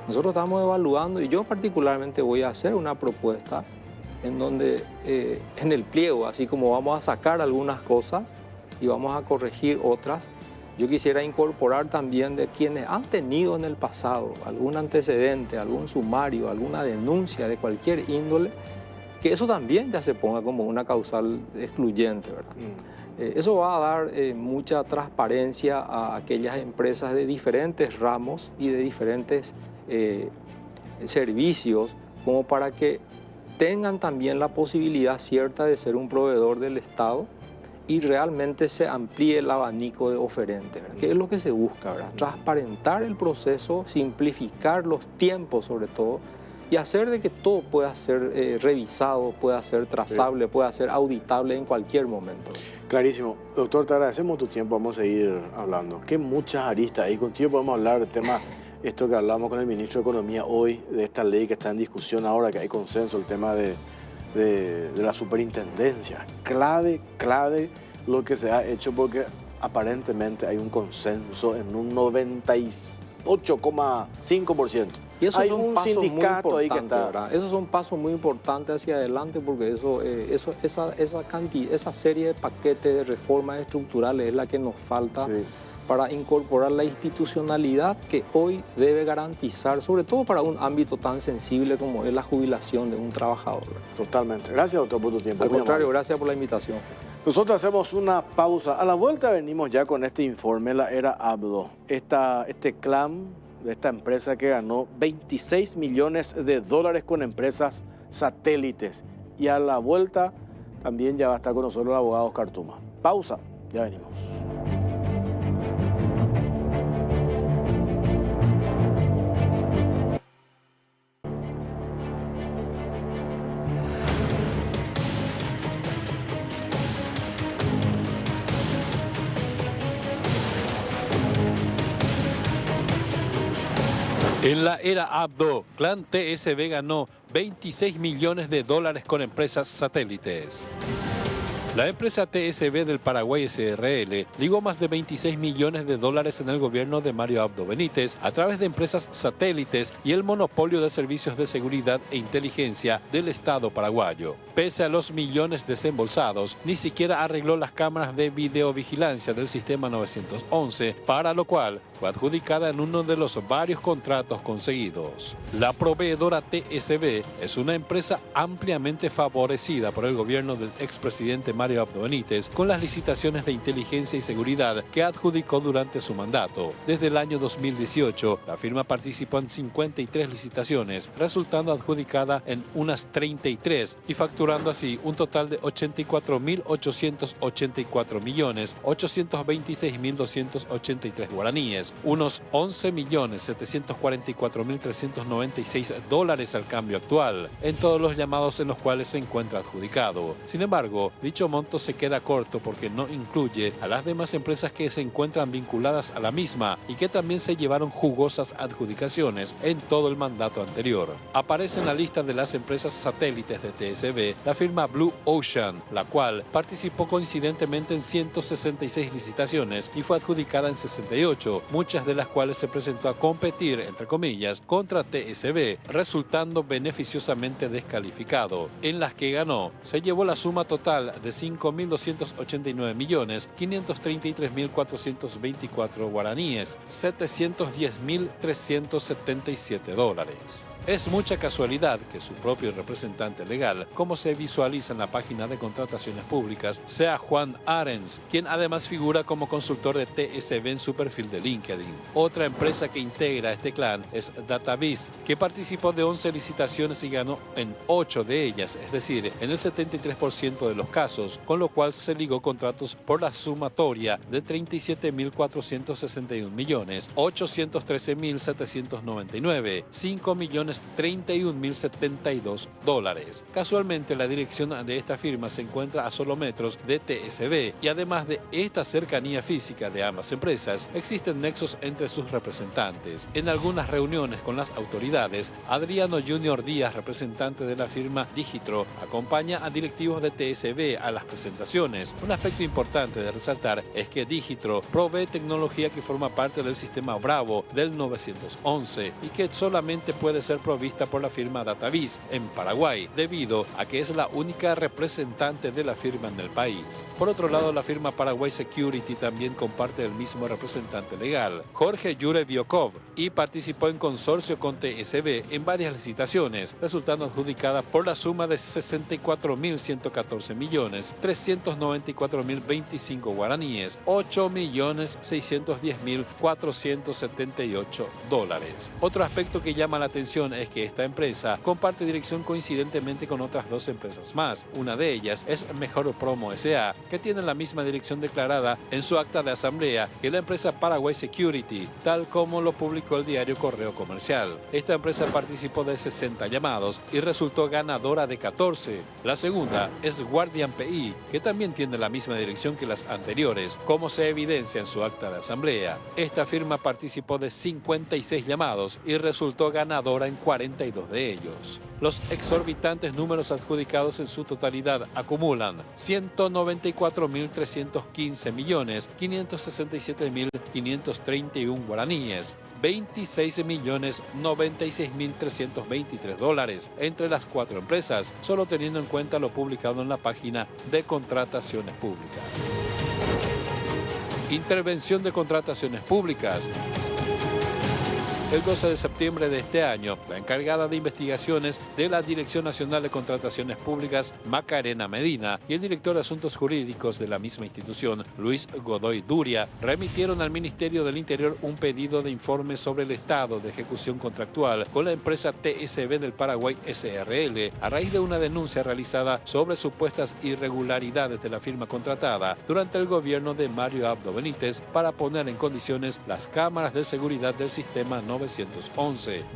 Nosotros estamos evaluando y yo particularmente voy a hacer una propuesta en donde en el pliego, así como vamos a sacar algunas cosas y vamos a corregir otras, yo quisiera incorporar también de quienes han tenido en el pasado algún antecedente, algún sumario, alguna denuncia de cualquier índole, que eso también ya se ponga como una causal excluyente, ¿verdad? Eso va a dar mucha transparencia a aquellas empresas de diferentes ramos y de diferentes servicios, como para que tengan también la posibilidad cierta de ser un proveedor del Estado y realmente se amplíe el abanico de oferentes, ¿verdad? Que es lo que se busca, ¿verdad? Transparentar el proceso, simplificar los tiempos sobre todo, y hacer de que todo pueda ser revisado, pueda ser trazable, pueda ser auditable en cualquier momento. Clarísimo. Doctor, te agradecemos tu tiempo, vamos a seguir hablando. Que muchas aristas, y contigo podemos hablar del tema, esto que hablamos con el ministro de Economía hoy, de esta ley que está en discusión ahora, que hay consenso, el tema de la superintendencia. Clave lo que se ha hecho, porque aparentemente hay un consenso en un 98,5%. Y esos hay son un pasos sindicato muy ahí que está... ¿verdad? Esos son pasos muy importantes hacia adelante, porque esa serie de paquetes de reformas estructurales es la que nos falta para incorporar la institucionalidad que hoy debe garantizar, sobre todo para un ámbito tan sensible como es la jubilación de un trabajador. Totalmente. Gracias, doctor, por tu tiempo. Al contrario, gracias por la invitación. Nosotros hacemos una pausa. A la vuelta venimos ya con este informe, la era Abdo. Este clan de esta empresa que ganó 26 millones de dólares con empresas satélites. Y a la vuelta también ya va a estar con nosotros el abogado Oscar Tuma. Pausa, ya venimos. En la era Abdo, Clan TSB ganó 26 millones de dólares con empresas satélites. La empresa TSB del Paraguay SRL ligó más de 26 millones de dólares en el gobierno de Mario Abdo Benítez a través de empresas satélites y el monopolio de servicios de seguridad e inteligencia del Estado paraguayo. Pese a los millones desembolsados, ni siquiera arregló las cámaras de videovigilancia del sistema 911, para lo cual fue adjudicada en uno de los varios contratos conseguidos. La proveedora TSB es una empresa ampliamente favorecida por el gobierno del expresidente Mario Abdo Benítez con las licitaciones de inteligencia y seguridad que adjudicó durante su mandato. Desde el año 2018, la firma participó en 53 licitaciones, resultando adjudicada en unas 33 y facturando así un total de 84.884.826.283 guaraníes, unos 11.744.396 dólares al cambio actual, en todos los llamados en los cuales se encuentra adjudicado. Sin embargo, dicho monto se queda corto porque no incluye a las demás empresas que se encuentran vinculadas a la misma y que también se llevaron jugosas adjudicaciones en todo el mandato anterior. Aparece en la lista de las empresas satélites de TSB la firma Blue Ocean, la cual participó coincidentemente en 166 licitaciones y fue adjudicada en 68, muchas de las cuales se presentó a competir, entre comillas, contra TSB, resultando beneficiosamente descalificado. En las que ganó, se llevó la suma total de 5.289.533.424 guaraníes, 710.377 dólares. Es mucha casualidad que su propio representante legal, como se visualiza en la página de contrataciones públicas, sea Juan Arens, quien además figura como consultor de TSB en su perfil de LinkedIn. Otra empresa que integra este clan es DataVis, que participó de 11 licitaciones y ganó en 8 de ellas, es decir, en el 73% de los casos, con lo cual se ligó contratos por la sumatoria de 37.461.813.799, 5.700.000 es $31.072. Casualmente, la dirección de esta firma se encuentra a solo metros de TSB y además de esta cercanía física de ambas empresas, existen nexos entre sus representantes. En algunas reuniones con las autoridades, Adriano Junior Díaz, representante de la firma Digitro, acompaña a directivos de TSB a las presentaciones. Un aspecto importante de resaltar es que Digitro provee tecnología que forma parte del sistema Bravo del 911 y que solamente puede ser provista por la firma DataVis en Paraguay, debido a que es la única representante de la firma en el país. Por otro lado, la firma Paraguay Security también comparte el mismo representante legal, Jorge Yureviokov, y participó en consorcio con TSB en varias licitaciones, resultando adjudicada por la suma de 64.114.394.025 guaraníes, $8.610.478. Otro aspecto que llama la atención es que esta empresa comparte dirección coincidentemente con otras dos empresas más. Una de ellas es Mejor Promo S.A., que tiene la misma dirección declarada en su acta de asamblea que la empresa Paraguay Security, tal como lo publicó el diario Correo Comercial. Esta empresa participó de 60 llamados y resultó ganadora de 14. La segunda es Guardian PI, que también tiene la misma dirección que las anteriores, como se evidencia en su acta de asamblea. Esta firma participó de 56 llamados y resultó ganadora en 42 de ellos. Los exorbitantes números adjudicados en su totalidad acumulan 194.315.567.531 guaraníes, $26.096.323 entre las cuatro empresas, solo teniendo en cuenta lo publicado en la página de contrataciones públicas. Intervención de contrataciones públicas. El 12 de septiembre de este año, la encargada de investigaciones de la Dirección Nacional de Contrataciones Públicas, Macarena Medina, y el director de Asuntos Jurídicos de la misma institución, Luis Godoy Duria, remitieron al Ministerio del Interior un pedido de informe sobre el estado de ejecución contractual con la empresa TSB del Paraguay SRL, a raíz de una denuncia realizada sobre supuestas irregularidades de la firma contratada durante el gobierno de Mario Abdo Benítez para poner en condiciones las cámaras de seguridad del sistema 911.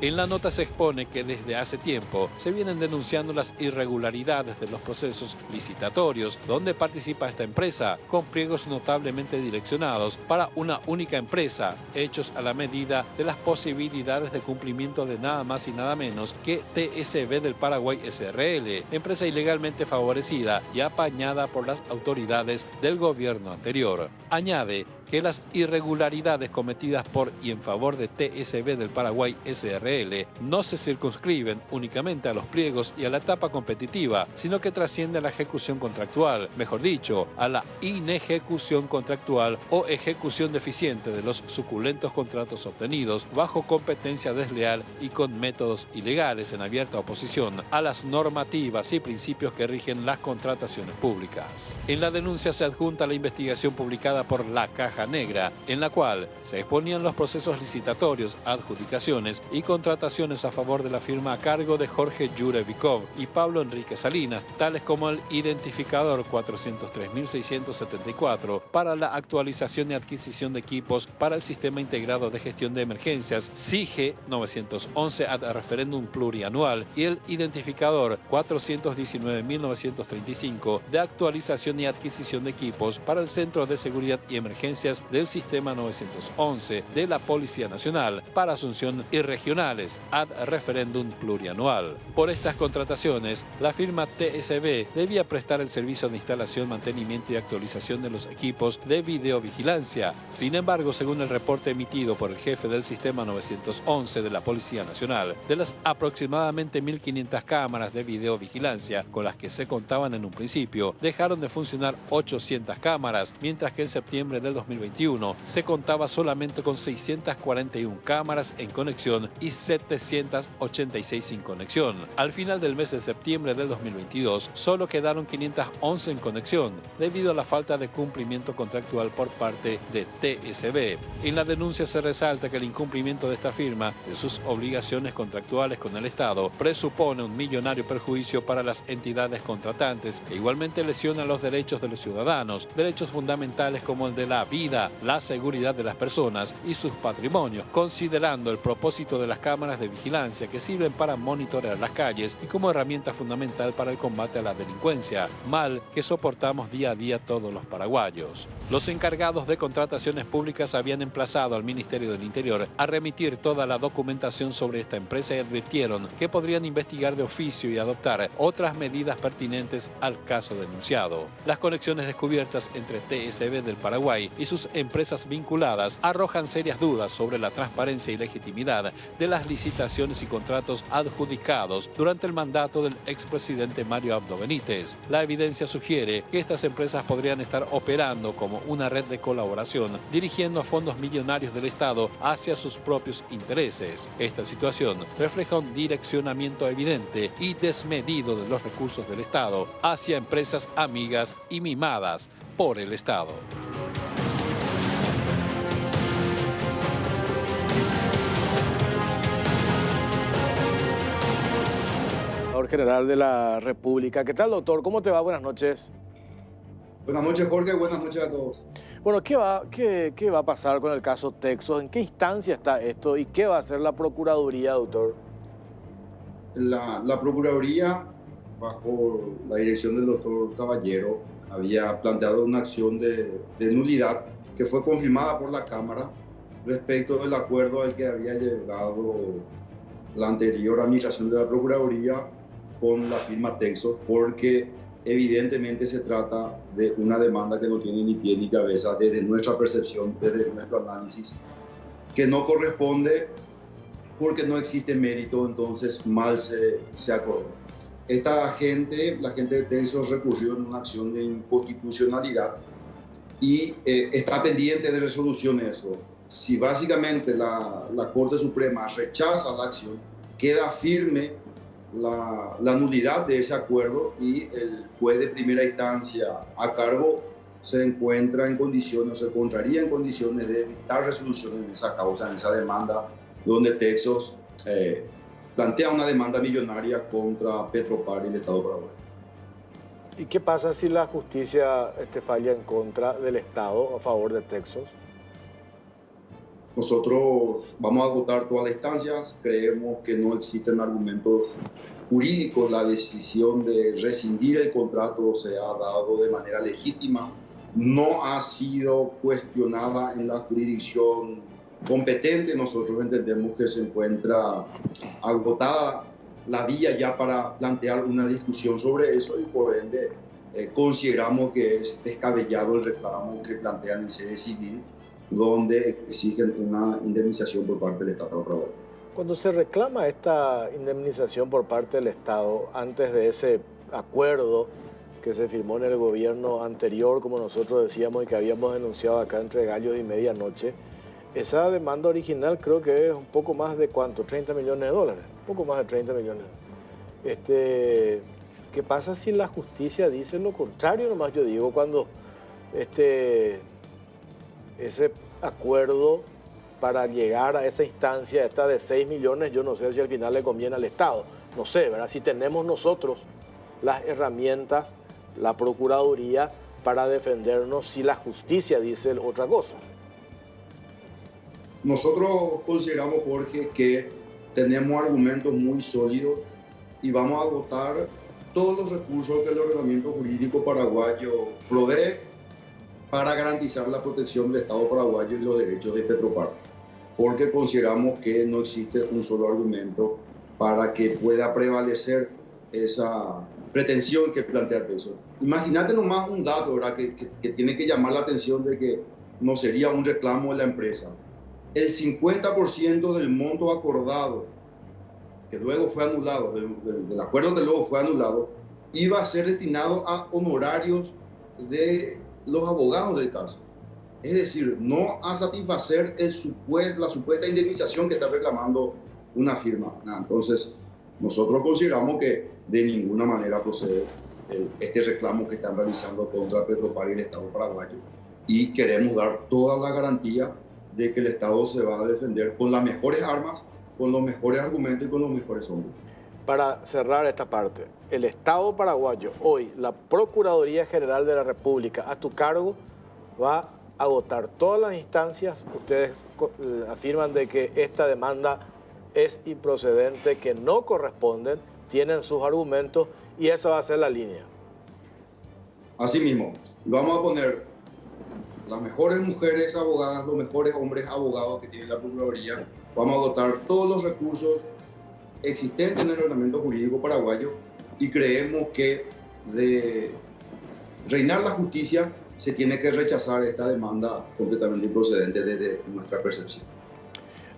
En la nota se expone que desde hace tiempo se vienen denunciando las irregularidades de los procesos licitatorios donde participa esta empresa, con pliegos notablemente direccionados para una única empresa, hechos a la medida de las posibilidades de cumplimiento de nada más y nada menos que TSB del Paraguay SRL, empresa ilegalmente favorecida y apañada por las autoridades del gobierno anterior. Añade que las irregularidades cometidas por y en favor de TSB del Paraguay SRL no se circunscriben únicamente a los pliegos y a la etapa competitiva, sino que trasciende a la ejecución contractual, mejor dicho, a la inejecución contractual o ejecución deficiente de los suculentos contratos obtenidos bajo competencia desleal y con métodos ilegales en abierta oposición a las normativas y principios que rigen las contrataciones públicas. En la denuncia se adjunta la investigación publicada por La Caja Negra, en la cual se exponían los procesos licitatorios, adjudicaciones y contrataciones a favor de la firma a cargo de Jorge Yurevikov y Pablo Enrique Salinas, tales como el identificador 403.674 para la actualización y adquisición de equipos para el Sistema Integrado de Gestión de Emergencias SIGE 911 ad referéndum plurianual y el identificador 419.935 de actualización y adquisición de equipos para el Centro de Seguridad y Emergencias del Sistema 911 de la Policía Nacional para Asunción y regionales ad referéndum plurianual. Por estas contrataciones, la firma TSB debía prestar el servicio de instalación, mantenimiento y actualización de los equipos de videovigilancia. Sin embargo, según el reporte emitido por el jefe del Sistema 911 de la Policía Nacional, de las aproximadamente 1.500 cámaras de videovigilancia con las que se contaban en un principio, dejaron de funcionar 800 cámaras, mientras que en septiembre del 2021 se contaba solamente con 641 cámaras en conexión y 786 sin conexión. Al final del mes de septiembre del 2022, solo quedaron 511 en conexión, debido a la falta de cumplimiento contractual por parte de TSB. En la denuncia se resalta que el incumplimiento de esta firma de sus obligaciones contractuales con el Estado presupone un millonario perjuicio para las entidades contratantes e igualmente lesiona los derechos de los ciudadanos, derechos fundamentales como el de la vida, vida, la seguridad de las personas y sus patrimonios, considerando el propósito de las cámaras de vigilancia que sirven para monitorear las calles y como herramienta fundamental para el combate a la delincuencia, mal que soportamos día a día todos los paraguayos. Los encargados de contrataciones públicas habían emplazado al Ministerio del Interior a remitir toda la documentación sobre esta empresa y advirtieron que podrían investigar de oficio y adoptar otras medidas pertinentes al caso denunciado. Las conexiones descubiertas entre TSB del Paraguay y sus empresas vinculadas arrojan serias dudas sobre la transparencia y legitimidad de las licitaciones y contratos adjudicados durante el mandato del expresidente Mario Abdo Benítez. La evidencia sugiere que estas empresas podrían estar operando como una red de colaboración, dirigiendo fondos millonarios del Estado hacia sus propios intereses. Esta situación refleja un direccionamiento evidente y desmedido de los recursos del Estado hacia empresas amigas y mimadas por el Estado. General de la República. ¿Qué tal, doctor? ¿Cómo te va? Buenas noches. Buenas noches, Jorge. Buenas noches a todos. Bueno, ¿qué va a pasar con el caso Texos? ¿En qué instancia está esto? ¿Y qué va a hacer la Procuraduría, doctor? La Procuraduría, bajo la dirección del doctor Caballero, había planteado una acción de nulidad que fue confirmada por la Cámara respecto del acuerdo al que había llegado la anterior administración de la Procuraduría con la firma Texos, porque evidentemente se trata de una demanda que no tiene ni pie ni cabeza desde nuestra percepción, desde nuestro análisis, que no corresponde porque no existe mérito, entonces mal se acordó. La gente de Texos recurrió en una acción de inconstitucionalidad y está pendiente de resolución eso. Si básicamente la Corte Suprema rechaza la acción, queda firme la nulidad de ese acuerdo y el juez de primera instancia a cargo se encuentra en condiciones, se encontraría en condiciones de dictar resolución en esa causa, en esa demanda, donde Texos plantea una demanda millonaria contra Petropar y el Estado paraguayo. ¿Y qué pasa si la justicia falla en contra del Estado a favor de Texos? Nosotros vamos a agotar todas las instancias, creemos que no existen argumentos jurídicos, la decisión de rescindir el contrato se ha dado de manera legítima, no ha sido cuestionada en la jurisdicción competente, nosotros entendemos que se encuentra agotada la vía ya para plantear una discusión sobre eso y por ende consideramos que es descabellado el reclamo que plantean en sede civil, donde exigen una indemnización por parte del Estado paraguayo. Cuando se reclama esta indemnización por parte del Estado, antes de ese acuerdo que se firmó en el gobierno anterior, como nosotros decíamos y que habíamos denunciado acá entre gallos y medianoche, esa demanda original creo que es un poco más de ¿cuánto? 30 millones de dólares, un poco más de 30 millones. ¿Qué pasa si la justicia dice lo contrario? Nomás yo digo, cuando ese acuerdo para llegar a esa instancia, esta de 6 millones, yo no sé si al final le conviene al Estado. No sé, ¿verdad? Si tenemos nosotros las herramientas, la Procuraduría, para defendernos si la justicia dice otra cosa. Nosotros consideramos, Jorge, que tenemos argumentos muy sólidos y vamos a agotar todos los recursos que el ordenamiento jurídico paraguayo provee para garantizar la protección del Estado paraguayo y los derechos de Petropar, porque consideramos que no existe un solo argumento para que pueda prevalecer esa pretensión que plantea Texos. Imagínate nomás un dato, ¿verdad?, que tiene que llamar la atención de que no sería un reclamo de la empresa. El 50% del monto acordado, que luego fue anulado, del acuerdo que luego fue anulado, iba a ser destinado a honorarios de los abogados del caso. Es decir, no a satisfacer la supuesta indemnización que está reclamando una firma. Entonces, nosotros consideramos que de ninguna manera procede este reclamo que están realizando contra Petropar y el Estado paraguayo. Y queremos dar toda la garantía de que el Estado se va a defender con las mejores armas, con los mejores argumentos y con los mejores hombres. Para cerrar esta parte, el Estado paraguayo, hoy, la Procuraduría General de la República, a tu cargo, va agotar todas las instancias. Ustedes afirman de que esta demanda es improcedente, que no corresponden, tienen sus argumentos y esa va a ser la línea. Así mismo, vamos a poner las mejores mujeres abogadas, los mejores hombres abogados que tiene la Procuraduría. Vamos a agotar todos los recursos existentes en el ordenamiento jurídico paraguayo y creemos que de reinar la justicia se tiene que rechazar esta demanda completamente improcedente desde nuestra percepción.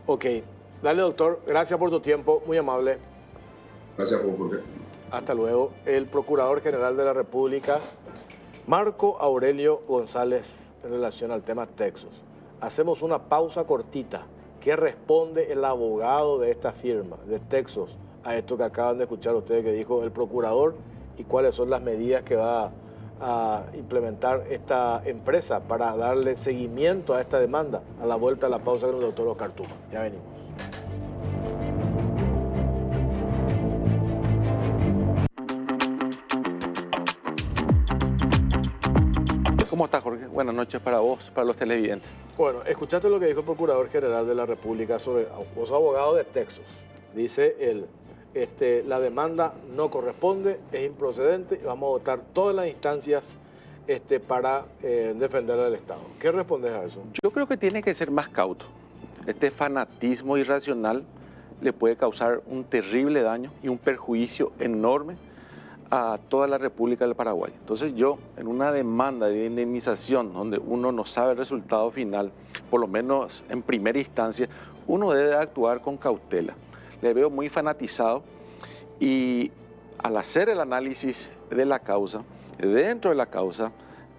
Ok, dale doctor, gracias por tu tiempo, muy amable. Gracias, Jorge. Hasta luego. El Procurador General de la República, Marco Aurelio González, en relación al tema Texos. Hacemos una pausa cortita. ¿Qué responde el abogado de esta firma, de Texos, a esto que acaban de escuchar ustedes que dijo el procurador y cuáles son las medidas que va a implementar esta empresa para darle seguimiento a esta demanda? A la vuelta de la pausa con el doctor Oscar Tuma. Ya venimos. ¿Cómo estás, Jorge? Buenas noches para vos, para los televidentes. Bueno, escuchaste lo que dijo el Procurador General de la República sobre vos, abogado de Texos. Dice él, la demanda no corresponde, es improcedente y vamos a votar todas las instancias para defender al Estado. ¿Qué respondes a eso? Yo creo que tiene que ser más cauto. Este fanatismo irracional le puede causar un terrible daño y un perjuicio enorme a toda la República del Paraguay. Entonces yo, en una demanda de indemnización donde uno no sabe el resultado final, por lo menos en primera instancia, uno debe actuar con cautela. Le veo muy fanatizado y al hacer el análisis de la causa, dentro de la causa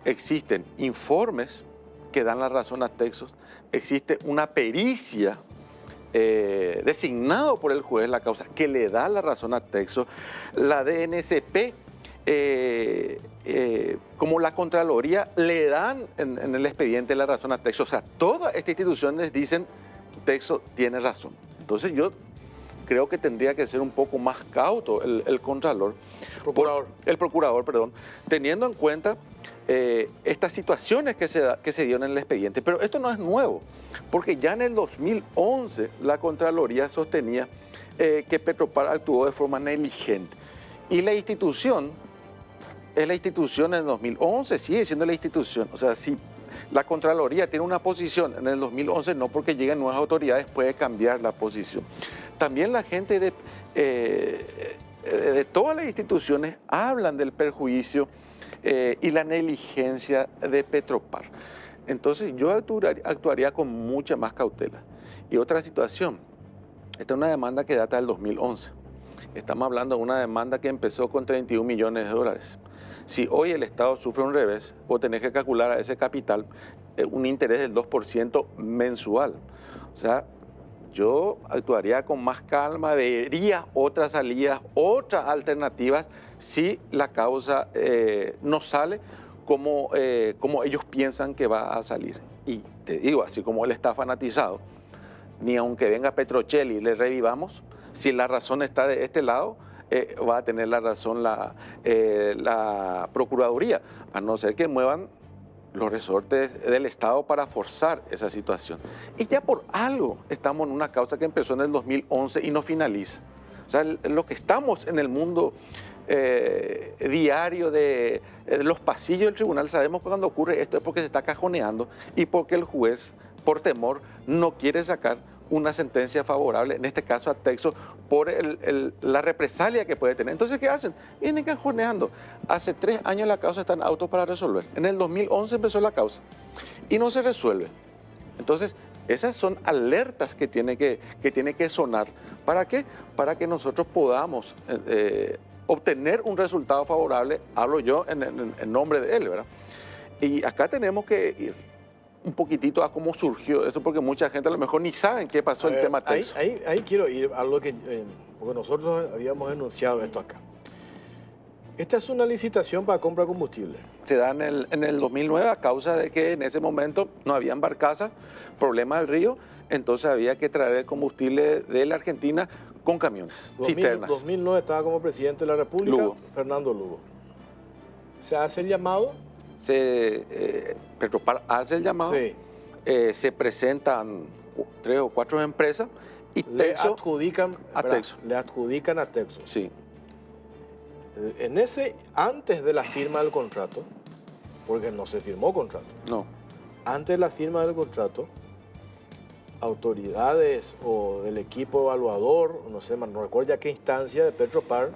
existen informes que dan la razón a Texos, existe una pericia designado por el juez la causa que le da la razón a Texos, la DNCP como la Contraloría le dan en el expediente la razón a Texos. O sea, todas estas instituciones dicen Texos tiene razón. Entonces yo creo que tendría que ser un poco más cauto el Contralor, el Procurador, perdón, teniendo en cuenta estas situaciones que se dieron en el expediente. Pero esto no es nuevo, porque ya en el 2011 la Contraloría sostenía que Petropar actuó de forma negligente. Y la institución, es la institución en el 2011, sigue siendo la institución. O sea, si la Contraloría tiene una posición en el 2011, no porque lleguen nuevas autoridades puede cambiar la posición. También la gente de todas las instituciones hablan del perjuicio y la negligencia de Petropar. Entonces yo actuaría con mucha más cautela. Y otra situación, esta es una demanda que data del 2011. Estamos hablando de una demanda que empezó con 31 millones de dólares. Si hoy el Estado sufre un revés, vos tenés que calcular a ese capital un interés del 2% mensual. O sea, yo actuaría con más calma, vería otras salidas, otras alternativas si la causa no sale como ellos piensan que va a salir. Y te digo, así como él está fanatizado, ni aunque venga Petrocelli y le revivamos, si la razón está de este lado, va a tener la razón la Procuraduría, a no ser que muevan los resortes del Estado para forzar esa situación. Y ya por algo estamos en una causa que empezó en el 2011 y no finaliza. O sea, lo que estamos en el mundo diario de los pasillos del tribunal, sabemos que cuando ocurre esto es porque se está cajoneando y porque el juez, por temor, no quiere sacar una sentencia favorable, en este caso a Texos, por la represalia que puede tener. Entonces, ¿qué hacen? Vienen cajoneando. Hace 3 años la causa está en auto para resolver. En el 2011 empezó la causa y no se resuelve. Entonces, esas son alertas que tiene que sonar. ¿Para qué? Para que nosotros podamos obtener un resultado favorable, hablo yo en nombre de él, ¿verdad? Y acá tenemos que ir un poquitito a cómo surgió esto, porque mucha gente a lo mejor ni sabe qué pasó el tema Texos. Ahí quiero ir a algo que, porque nosotros habíamos enunciado esto acá. Esta es una licitación para compra de combustible. Se da en el 2009 a causa de que en ese momento no habían barcazas, problema del río, entonces había que traer el combustible de la Argentina con camiones, cisternas. En 2009 estaba como presidente de la República, Lugo. Fernando Lugo. Se hace el llamado Petropar hace el llamado, Sí. Se presentan 3 o 4 empresas y Le Texo adjudican a espera, Texo. Le adjudican a Texo. Sí, Antes de la firma del contrato, porque no se firmó contrato, no. antes de la firma del contrato, autoridades o del equipo evaluador, no sé, no recuerdo ya qué instancia de Petropar,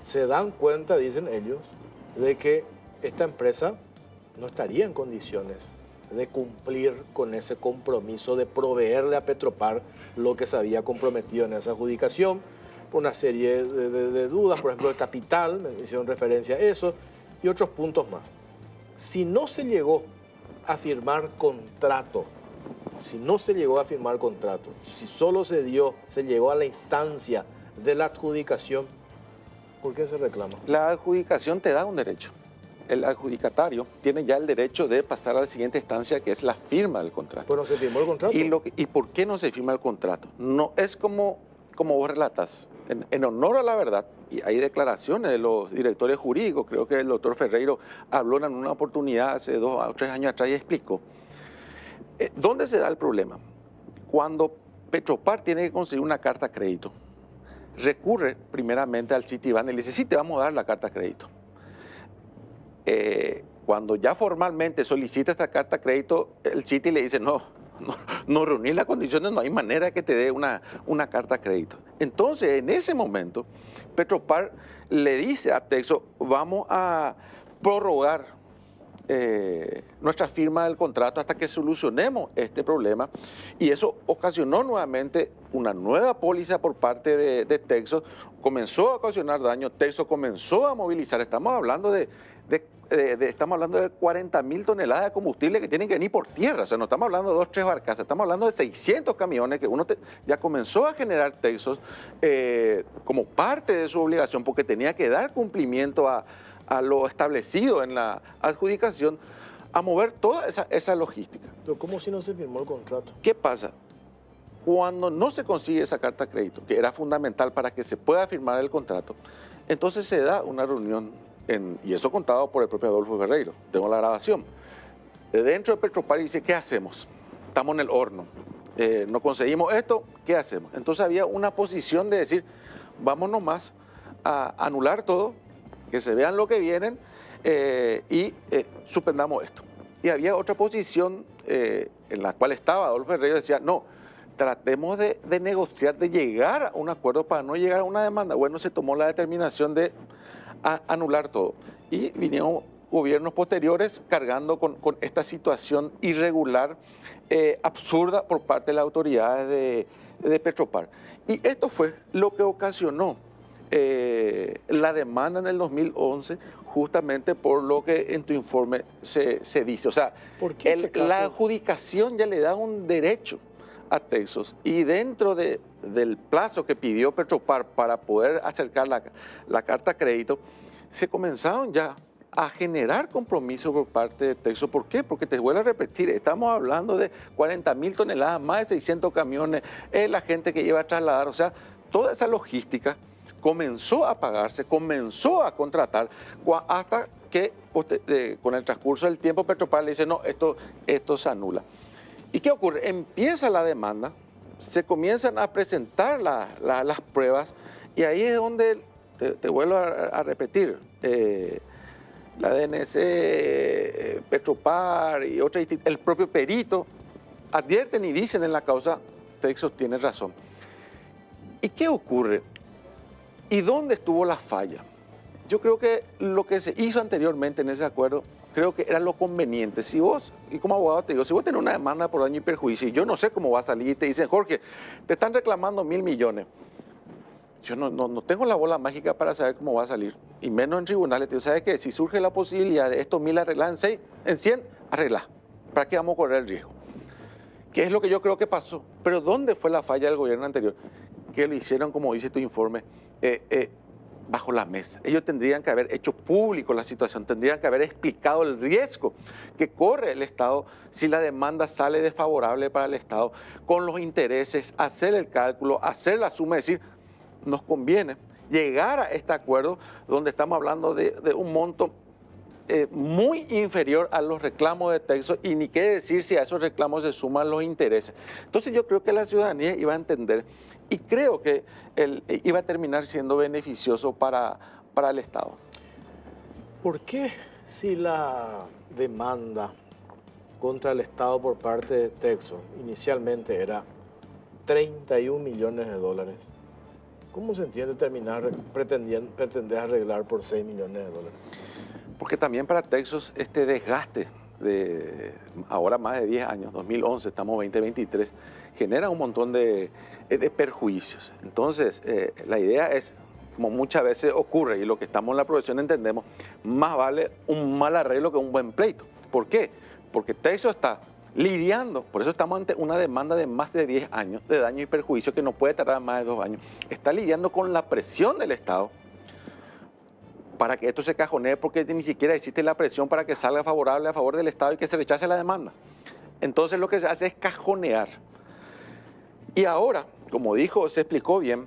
se dan cuenta, dicen ellos, de que esta empresa no estaría en condiciones de cumplir con ese compromiso de proveerle a Petropar lo que se había comprometido en esa adjudicación, por una serie de dudas, por ejemplo, el capital, me hicieron referencia a eso, y otros puntos más. Si no se llegó a firmar contrato, si solo se llegó a la instancia de la adjudicación, ¿por qué se reclama? La adjudicación te da un derecho. El adjudicatario tiene ya el derecho de pasar a la siguiente instancia, que es la firma del contrato. Pues no se firmó el contrato. ¿Y por qué no se firma el contrato? No es como vos relatas. En honor a la verdad, y hay declaraciones de los directores jurídicos, creo que el doctor Ferreiro habló en una oportunidad hace 2 o 3 años atrás y explicó. ¿Dónde se da el problema? Cuando Petropar tiene que conseguir una carta de crédito, recurre primeramente al Citibank y le dice, sí, te vamos a dar la carta de crédito. Cuando ya formalmente solicita esta carta de crédito, el Citi le dice, no reunir las condiciones, no hay manera que te dé una carta de crédito. Entonces, en ese momento, Petropar le dice a Texo, vamos a prorrogar nuestra firma del contrato hasta que solucionemos este problema, y eso ocasionó nuevamente una nueva póliza por parte de Texo, comenzó a ocasionar daño, Texo comenzó a movilizar, estamos hablando de 40.000 toneladas de combustible que tienen que venir por tierra, o sea, no estamos hablando de 2 o 3 barcazas, estamos hablando de 600 camiones que ya comenzó a generar Texos como parte de su obligación, porque tenía que dar cumplimiento a lo establecido en la adjudicación, a mover toda esa logística. Pero ¿cómo si no se firmó el contrato? ¿Qué pasa? Cuando no se consigue esa carta de crédito, que era fundamental para que se pueda firmar el contrato, entonces se da una reunión, y eso contado por el propio Adolfo Ferreiro, tengo la grabación. Dentro de Petropar dice, ¿qué hacemos? Estamos en el horno, no conseguimos esto, ¿qué hacemos? Entonces había una posición de decir, vamos nomás a anular todo, que se vean lo que vienen y suspendamos esto. Y había otra posición en la cual estaba Adolfo Ferreiro, decía, no, tratemos de negociar, de llegar a un acuerdo para no llegar a una demanda. Bueno, se tomó la determinación de anular todo. Y vinieron gobiernos posteriores cargando con esta situación irregular, absurda por parte de las autoridades de Petropar. Y esto fue lo que ocasionó la demanda en el 2011, justamente por lo que en tu informe se dice. O sea, ¿Por qué este caso? la adjudicación ya le da un derecho a Texos, y dentro del plazo que pidió Petropar para poder acercar la carta de crédito, se comenzaron ya a generar compromisos por parte de Texos. ¿Por qué? Porque te vuelvo a repetir, estamos hablando de 40.000 toneladas, más de 600 camiones, la gente que iba a trasladar, o sea, toda esa logística comenzó a pagarse, comenzó a contratar, hasta que con el transcurso del tiempo Petropar le dice, no, esto se anula. ¿Y qué ocurre? Empieza la demanda, se comienzan a presentar las pruebas, y ahí es donde, te vuelvo a repetir, la DNC, Petropar y otras, el propio perito, advierten y dicen en la causa, Texos tiene razón. ¿Y qué ocurre? ¿Y dónde estuvo la falla? Yo creo que lo que se hizo anteriormente en ese acuerdo, creo que era lo conveniente. Si vos, y como abogado te digo, si vos tenés una demanda por daño y perjuicio, y yo no sé cómo va a salir, y te dicen, Jorge, te están reclamando 1.000 millones. Yo no tengo la bola mágica para saber cómo va a salir, y menos en tribunales. Te digo, ¿sabes qué? Si surge la posibilidad de estos 1.000 arreglar en 100, arregla. ¿Para qué vamos a correr el riesgo? ¿Qué es lo que yo creo que pasó? Pero ¿dónde fue la falla del gobierno anterior? Que lo hicieron, como dice tu informe, bajo la mesa. Ellos tendrían que haber hecho público la situación, tendrían que haber explicado el riesgo que corre el Estado si la demanda sale desfavorable para el Estado, con los intereses, hacer el cálculo, hacer la suma, decir, nos conviene llegar a este acuerdo donde estamos hablando de un monto muy inferior a los reclamos de Texas, y ni qué decir si a esos reclamos se suman los intereses. Entonces yo creo que la ciudadanía iba a entender, y creo que iba a terminar siendo beneficioso para el Estado. ¿Por qué si la demanda contra el Estado por parte de Texas inicialmente era 31 millones de dólares? ¿Cómo se entiende pretender arreglar por 6 millones de dólares? Porque también para Texas este desgaste de ahora más de 10 años, 2011, estamos 2023, genera un montón de perjuicios. Entonces, la idea es, como muchas veces ocurre, y lo que estamos en la profesión entendemos, más vale un mal arreglo que un buen pleito. ¿Por qué? Porque Texas está lidiando, por eso estamos ante una demanda de más de 10 años de daño y perjuicio que no puede tardar más de 2 años. Está lidiando con la presión del Estado para que esto se cajonee, porque ni siquiera existe la presión para que salga favorable a favor del Estado y que se rechace la demanda. Entonces lo que se hace es cajonear. Y ahora, como dijo, se explicó bien,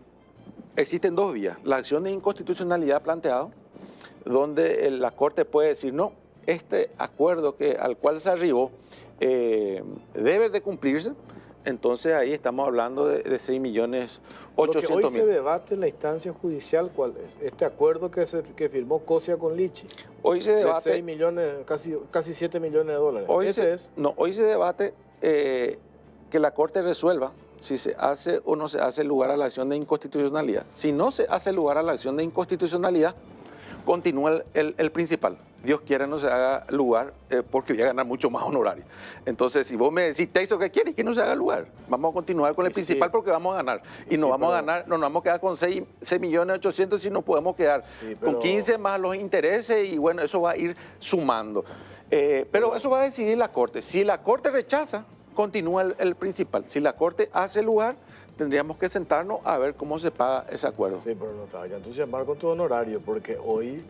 existen dos vías. La acción de inconstitucionalidad planteada, donde la Corte puede decir, no, este acuerdo al cual se arribó debe de cumplirse. Entonces ahí estamos hablando de 6.800.000. Lo que hoy se debate en la instancia judicial, ¿cuál es? Este acuerdo que firmó Cosia con Lichi. Hoy se debate... De 6 millones, casi 7 millones de dólares. Hoy se debate que la Corte resuelva si se hace o no se hace lugar a la acción de inconstitucionalidad. Si no se hace lugar a la acción de inconstitucionalidad, continúa el principal. Dios quiera no se haga lugar porque voy a ganar mucho más honorario. Entonces, si vos me decís, Texas, ¿qué quieres? Que no se haga lugar. Vamos a continuar con el principal porque vamos a ganar. Y no vamos a ganar, no nos vamos a quedar con 6.800.000 si nos podemos quedar con 15 más los intereses, y bueno, eso va a ir sumando. Pero eso va a decidir la Corte. Si la Corte rechaza, continúa el principal. Si la Corte hace lugar, tendríamos que sentarnos a ver cómo se paga ese acuerdo. Sí, pero no te vayas a entusiasmar con tu honorario, porque hoy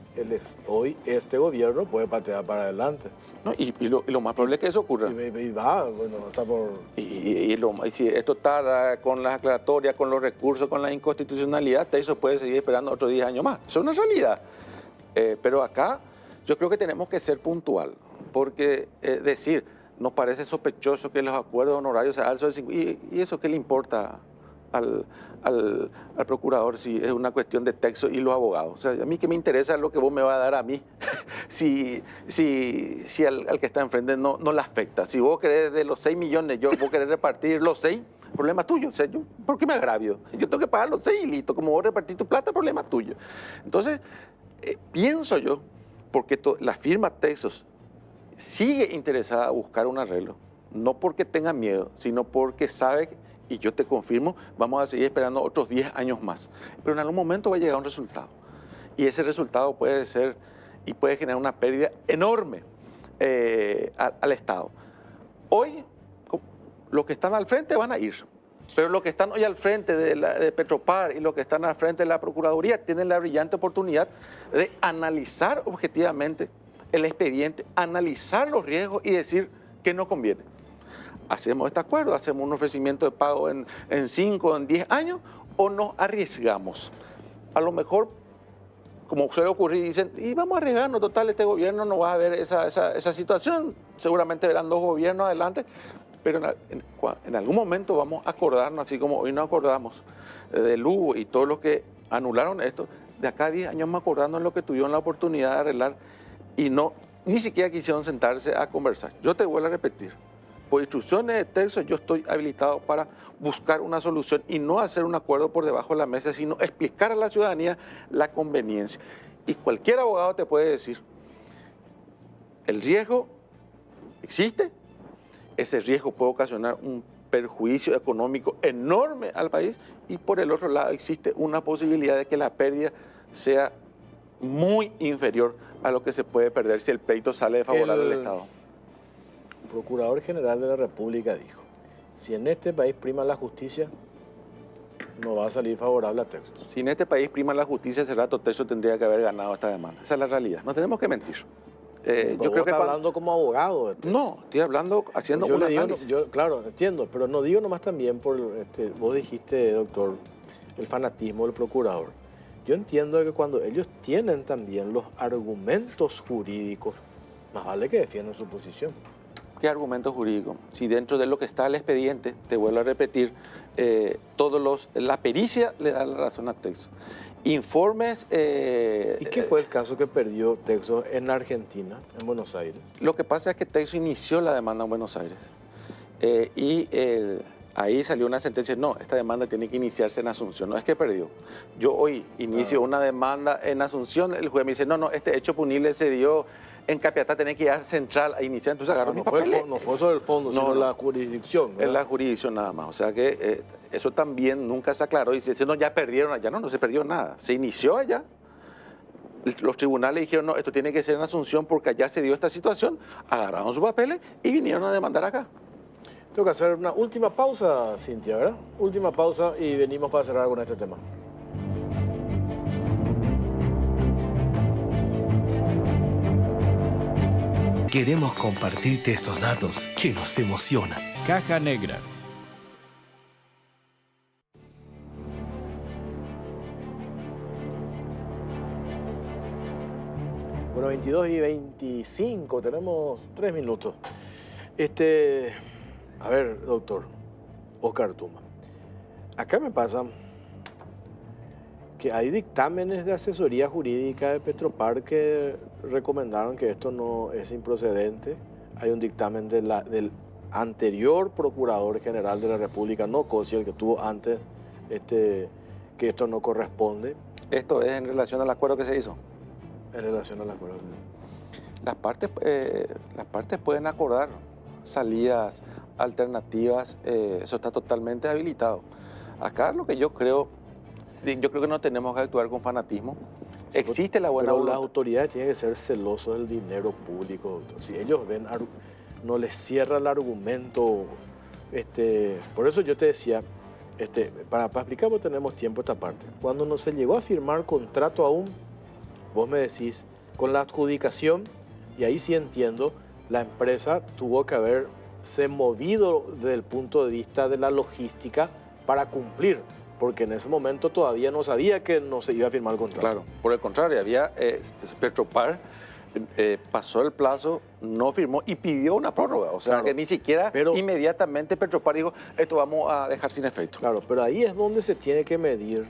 este gobierno puede patear para adelante. No, y lo más probable es que eso ocurra. Y va, bueno, está por... Y si esto tarda con las aclaratorias, con los recursos, con la inconstitucionalidad, eso puede seguir esperando otros 10 años más. Eso es una realidad. Pero acá yo creo que tenemos que ser puntual, porque decir, nos parece sospechoso que los acuerdos honorarios se alzan, y eso qué le importa al procurador si es una cuestión de Texas y los abogados. O sea, a mí que me interesa lo que vos me vas a dar a mí si al que está enfrente no le afecta. Si vos querés de los 6 millones, vos querés repartir los 6, problema tuyo. O sea, ¿por qué me agravio? Yo tengo que pagar los 6 y listo. Como vos repartís tu plata, problema tuyo. Entonces, pienso yo, porque la firma Texas sigue interesada a buscar un arreglo, no porque tenga miedo, sino porque sabe, y yo te confirmo, vamos a seguir esperando otros 10 años más. Pero en algún momento va a llegar un resultado. Y ese resultado puede ser y puede generar una pérdida enorme al Estado. Hoy, los que están al frente van a ir, pero los que están hoy al frente de Petropar y los que están al frente de la Procuraduría tienen la brillante oportunidad de analizar objetivamente el expediente, analizar los riesgos y decir que no conviene. ¿Hacemos este acuerdo? ¿Hacemos un ofrecimiento de pago en 5 o en 10 años? ¿O nos arriesgamos? A lo mejor, como suele ocurrir, dicen, y vamos a arriesgarnos, total, este gobierno no va a ver esa situación. Seguramente verán 2 gobiernos adelante, pero en algún momento vamos a acordarnos, así como hoy nos acordamos de Lugo y todos los que anularon esto, de acá a 10 años más acordando en lo que tuvieron la oportunidad de arreglar y ni siquiera quisieron sentarse a conversar. Yo te vuelvo a repetir, por instrucciones de Texas yo estoy habilitado para buscar una solución y no hacer un acuerdo por debajo de la mesa, sino explicar a la ciudadanía la conveniencia. Y cualquier abogado te puede decir, el riesgo existe, ese riesgo puede ocasionar un perjuicio económico enorme al país, y por el otro lado existe una posibilidad de que la pérdida sea muy inferior a lo que se puede perder si el pleito sale favorable al Estado. El Procurador General de la República dijo, si en este país prima la justicia, no va a salir favorable a Texas. Si en este país prima la justicia, hace rato Texas tendría que haber ganado esta demanda. Esa es la realidad. No tenemos que mentir. Yo creo que hablando como abogado de Texas. No, estoy hablando, haciendo un análisis. Claro, entiendo, pero no digo nomás también por, vos dijiste, doctor, el fanatismo del procurador. yo entiendo que cuando ellos tienen también los argumentos jurídicos, más vale que defiendan su posición. ¿Qué argumento jurídico? Si dentro de lo que está el expediente, te vuelvo a repetir, la pericia le da la razón a Texas. Informes... ¿Y qué fue el caso que perdió Texas en Argentina, en Buenos Aires? Lo que pasa es que Texas inició la demanda en Buenos Aires. Ahí salió una sentencia, no, esta demanda tiene que iniciarse en Asunción, no es que perdió. Yo hoy inicio una demanda en Asunción, el juez me dice, no, este hecho punible se dio en Capiatá, tenés que ir a Central a iniciar, entonces agarró mis papeles. No fue sobre el fondo, sino la jurisdicción, ¿verdad? Es la jurisdicción nada más, o sea que eso también nunca se aclaró, y si no, ya perdieron allá, no se perdió nada, se inició allá. Los tribunales dijeron, no, esto tiene que ser en Asunción porque allá se dio esta situación, agarraron sus papeles y vinieron a demandar acá. Tengo que hacer una última pausa, Cintia, ¿verdad? Última pausa y venimos para cerrar con este tema. Queremos compartirte estos datos que nos emocionan. Caja Negra. Bueno, 22 y 25, tenemos 3 minutos. A ver, doctor Oscar Tuma, acá me pasa que hay dictámenes de asesoría jurídica de Petropar que recomendaron que esto no es improcedente. Hay un dictamen del anterior Procurador General de la República, no Cosi, el que tuvo antes, que esto no corresponde. ¿Esto es en relación al acuerdo que se hizo? En relación al acuerdo. Las partes pueden acordar salidas alternativas, eso está totalmente habilitado. Acá lo que yo creo que no tenemos que actuar con fanatismo. Sí, existe la buena voluntad. Pero las autoridades tienen que ser celosos del dinero público, doctor. Si ellos ven, no les cierra el argumento. Por eso yo te decía, para explicar, porque tenemos tiempo esta parte. Cuando no se llegó a firmar contrato aún, vos me decís, con la adjudicación, y ahí sí entiendo, la empresa tuvo que haberse movido desde el punto de vista de la logística para cumplir, porque en ese momento todavía no sabía que no se iba a firmar el contrato. Claro, por el contrario, Petropar pasó el plazo, no firmó y pidió una prórroga, o sea Claro, que ni siquiera inmediatamente Petropar dijo, esto vamos a dejar sin efecto. Claro, pero ahí es donde se tiene que medir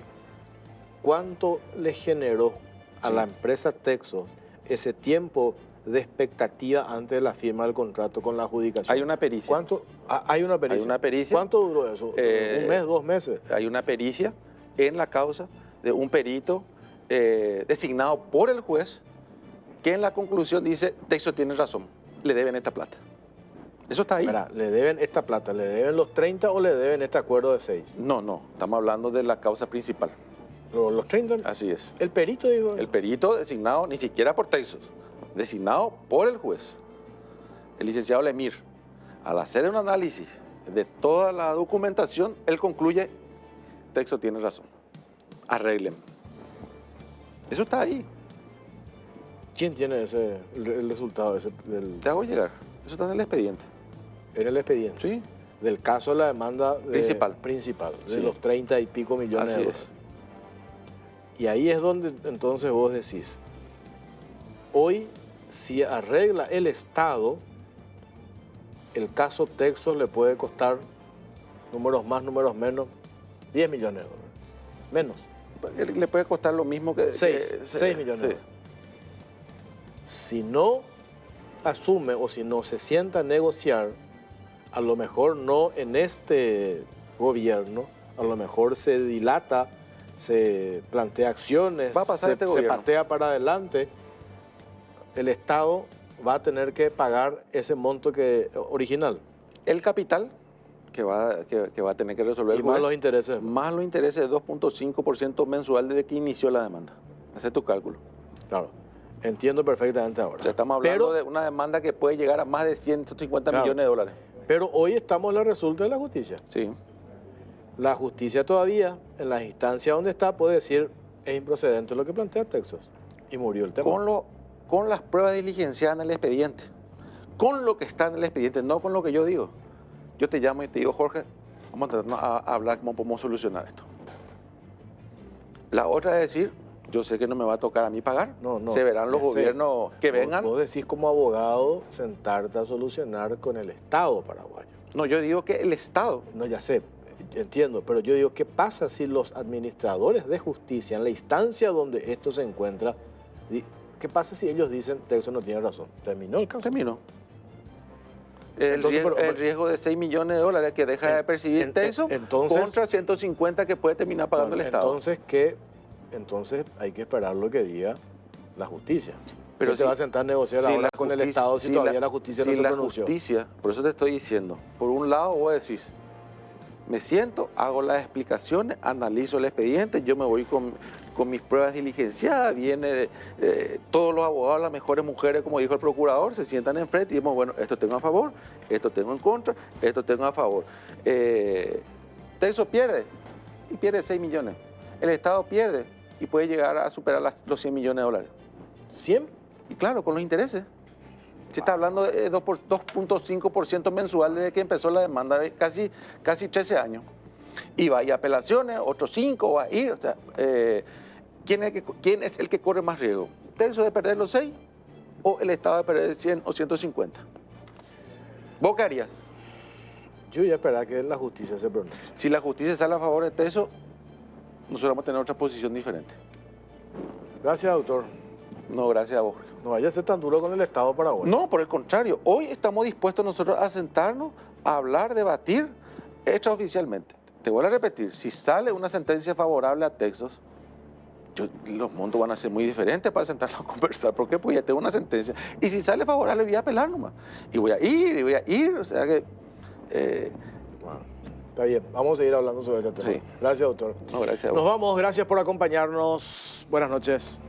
cuánto le generó a la empresa Texas ese tiempo de expectativa antes de la firma del contrato con la adjudicación. Hay una pericia. ¿Cuánto? Hay una pericia. Hay una pericia. ¿Cuánto duró eso? ¿Un mes, 2 meses? Hay una pericia en la causa de un perito designado por el juez que en la conclusión dice, Texas tiene razón, le deben esta plata. Eso está ahí. Mira, ¿le deben esta plata? ¿Le deben los 30 o le deben este acuerdo de 6? No, estamos hablando de la causa principal. ¿Los 30? Así es. ¿El perito, digo? El perito designado ni siquiera por Texas, designado por el juez, el licenciado Lemir. Al hacer un análisis de toda la documentación, él concluye, Texas tiene razón, arreglen. Eso está ahí. ¿Quién tiene el resultado Te hago llegar, eso está en el expediente. En el expediente? Sí. Del caso de la demanda principal, de sí. los 30 y pico millones de dólares. Y ahí es donde entonces vos decís, hoy si arregla el Estado, el caso Texas le puede costar, números más, números menos, 10 millones de dólares. Menos. Le puede costar lo mismo que... 6 millones de dólares. Si no asume o si no se sienta a negociar, a lo mejor no en este gobierno, a lo mejor se dilata, se plantea acciones, Va a pasar se patea para adelante, el Estado va a tener que pagar ese monto original. El capital que va a tener que resolver y el juez, más los intereses. Más los intereses de 2.5% mensual desde que inició la demanda. Hace tu cálculo. Claro, entiendo perfectamente ahora. O sea, estamos hablando de una demanda que puede llegar a más de 150 millones de dólares. Pero hoy estamos en la resulta de la justicia. Sí. La justicia todavía, en las instancias donde está, puede decir es improcedente lo que plantea Texas. Y murió el tema. Con las pruebas diligenciadas en el expediente. Con lo que está en el expediente, no con lo que yo digo. Yo te llamo y te digo, Jorge, vamos a hablar cómo podemos solucionar esto. La otra es decir, Yo sé que no me va a tocar a mí pagar. No, Se verán los ya sé. gobiernos que vengan. Vos decís como abogado sentarte a solucionar con el Estado paraguayo. No, yo digo que el Estado. No, ya sé, entiendo, pero yo digo, ¿qué pasa si los administradores de justicia, en la instancia donde esto se encuentra, qué pasa si ellos dicen, Texo no tiene razón? Terminó el caso. Terminó. El riesgo de 6 millones de dólares que deja de percibir Texo contra 150 que puede terminar pagando el Estado. Entonces hay que esperar lo que diga la justicia. Pero ¿Quién se va a sentar a negociar ahora con el Estado si todavía la justicia no se pronunció? Por eso te estoy diciendo, por un lado vos decís, me siento, hago las explicaciones, analizo el expediente, yo me voy con mis pruebas diligenciadas, viene todos los abogados, las mejores mujeres, como dijo el procurador, se sientan enfrente y decimos, bueno, esto tengo a favor, esto tengo en contra, esto tengo a favor. Texo pierde, y pierde 6 millones. El Estado pierde y puede llegar a superar los 100 millones de dólares. ¿100? Y claro, con los intereses. Se está hablando de 2.5% mensual desde que empezó la demanda, de casi 13 años. Y va a ir a apelaciones, otros 5 va a ir. O sea, ¿quién es el que corre más riesgo? ¿Texo de perder los 6 o el Estado de perder 100 o 150? ¿Vos qué harías? Yo voy a esperar que la justicia se pronuncie. Si la justicia sale a favor de Texo, nosotros vamos a tener otra posición diferente. Gracias, doctor. No, gracias a vos. No vaya a ser tan duro con el Estado paraguayo. No, por el contrario. Hoy estamos dispuestos nosotros a sentarnos, a hablar, debatir extraoficialmente. Te vuelvo a repetir, si sale una sentencia favorable a Texas, los montos van a ser muy diferentes para sentarnos a conversar. ¿Por qué? Pues ya tengo una sentencia. Y si sale favorable, voy a apelar nomás. Y voy a ir, o sea que... Bueno, está bien, vamos a seguir hablando sobre este tema. Sí. Gracias, doctor. No, gracias a vos. Nos vamos, gracias por acompañarnos. Buenas noches.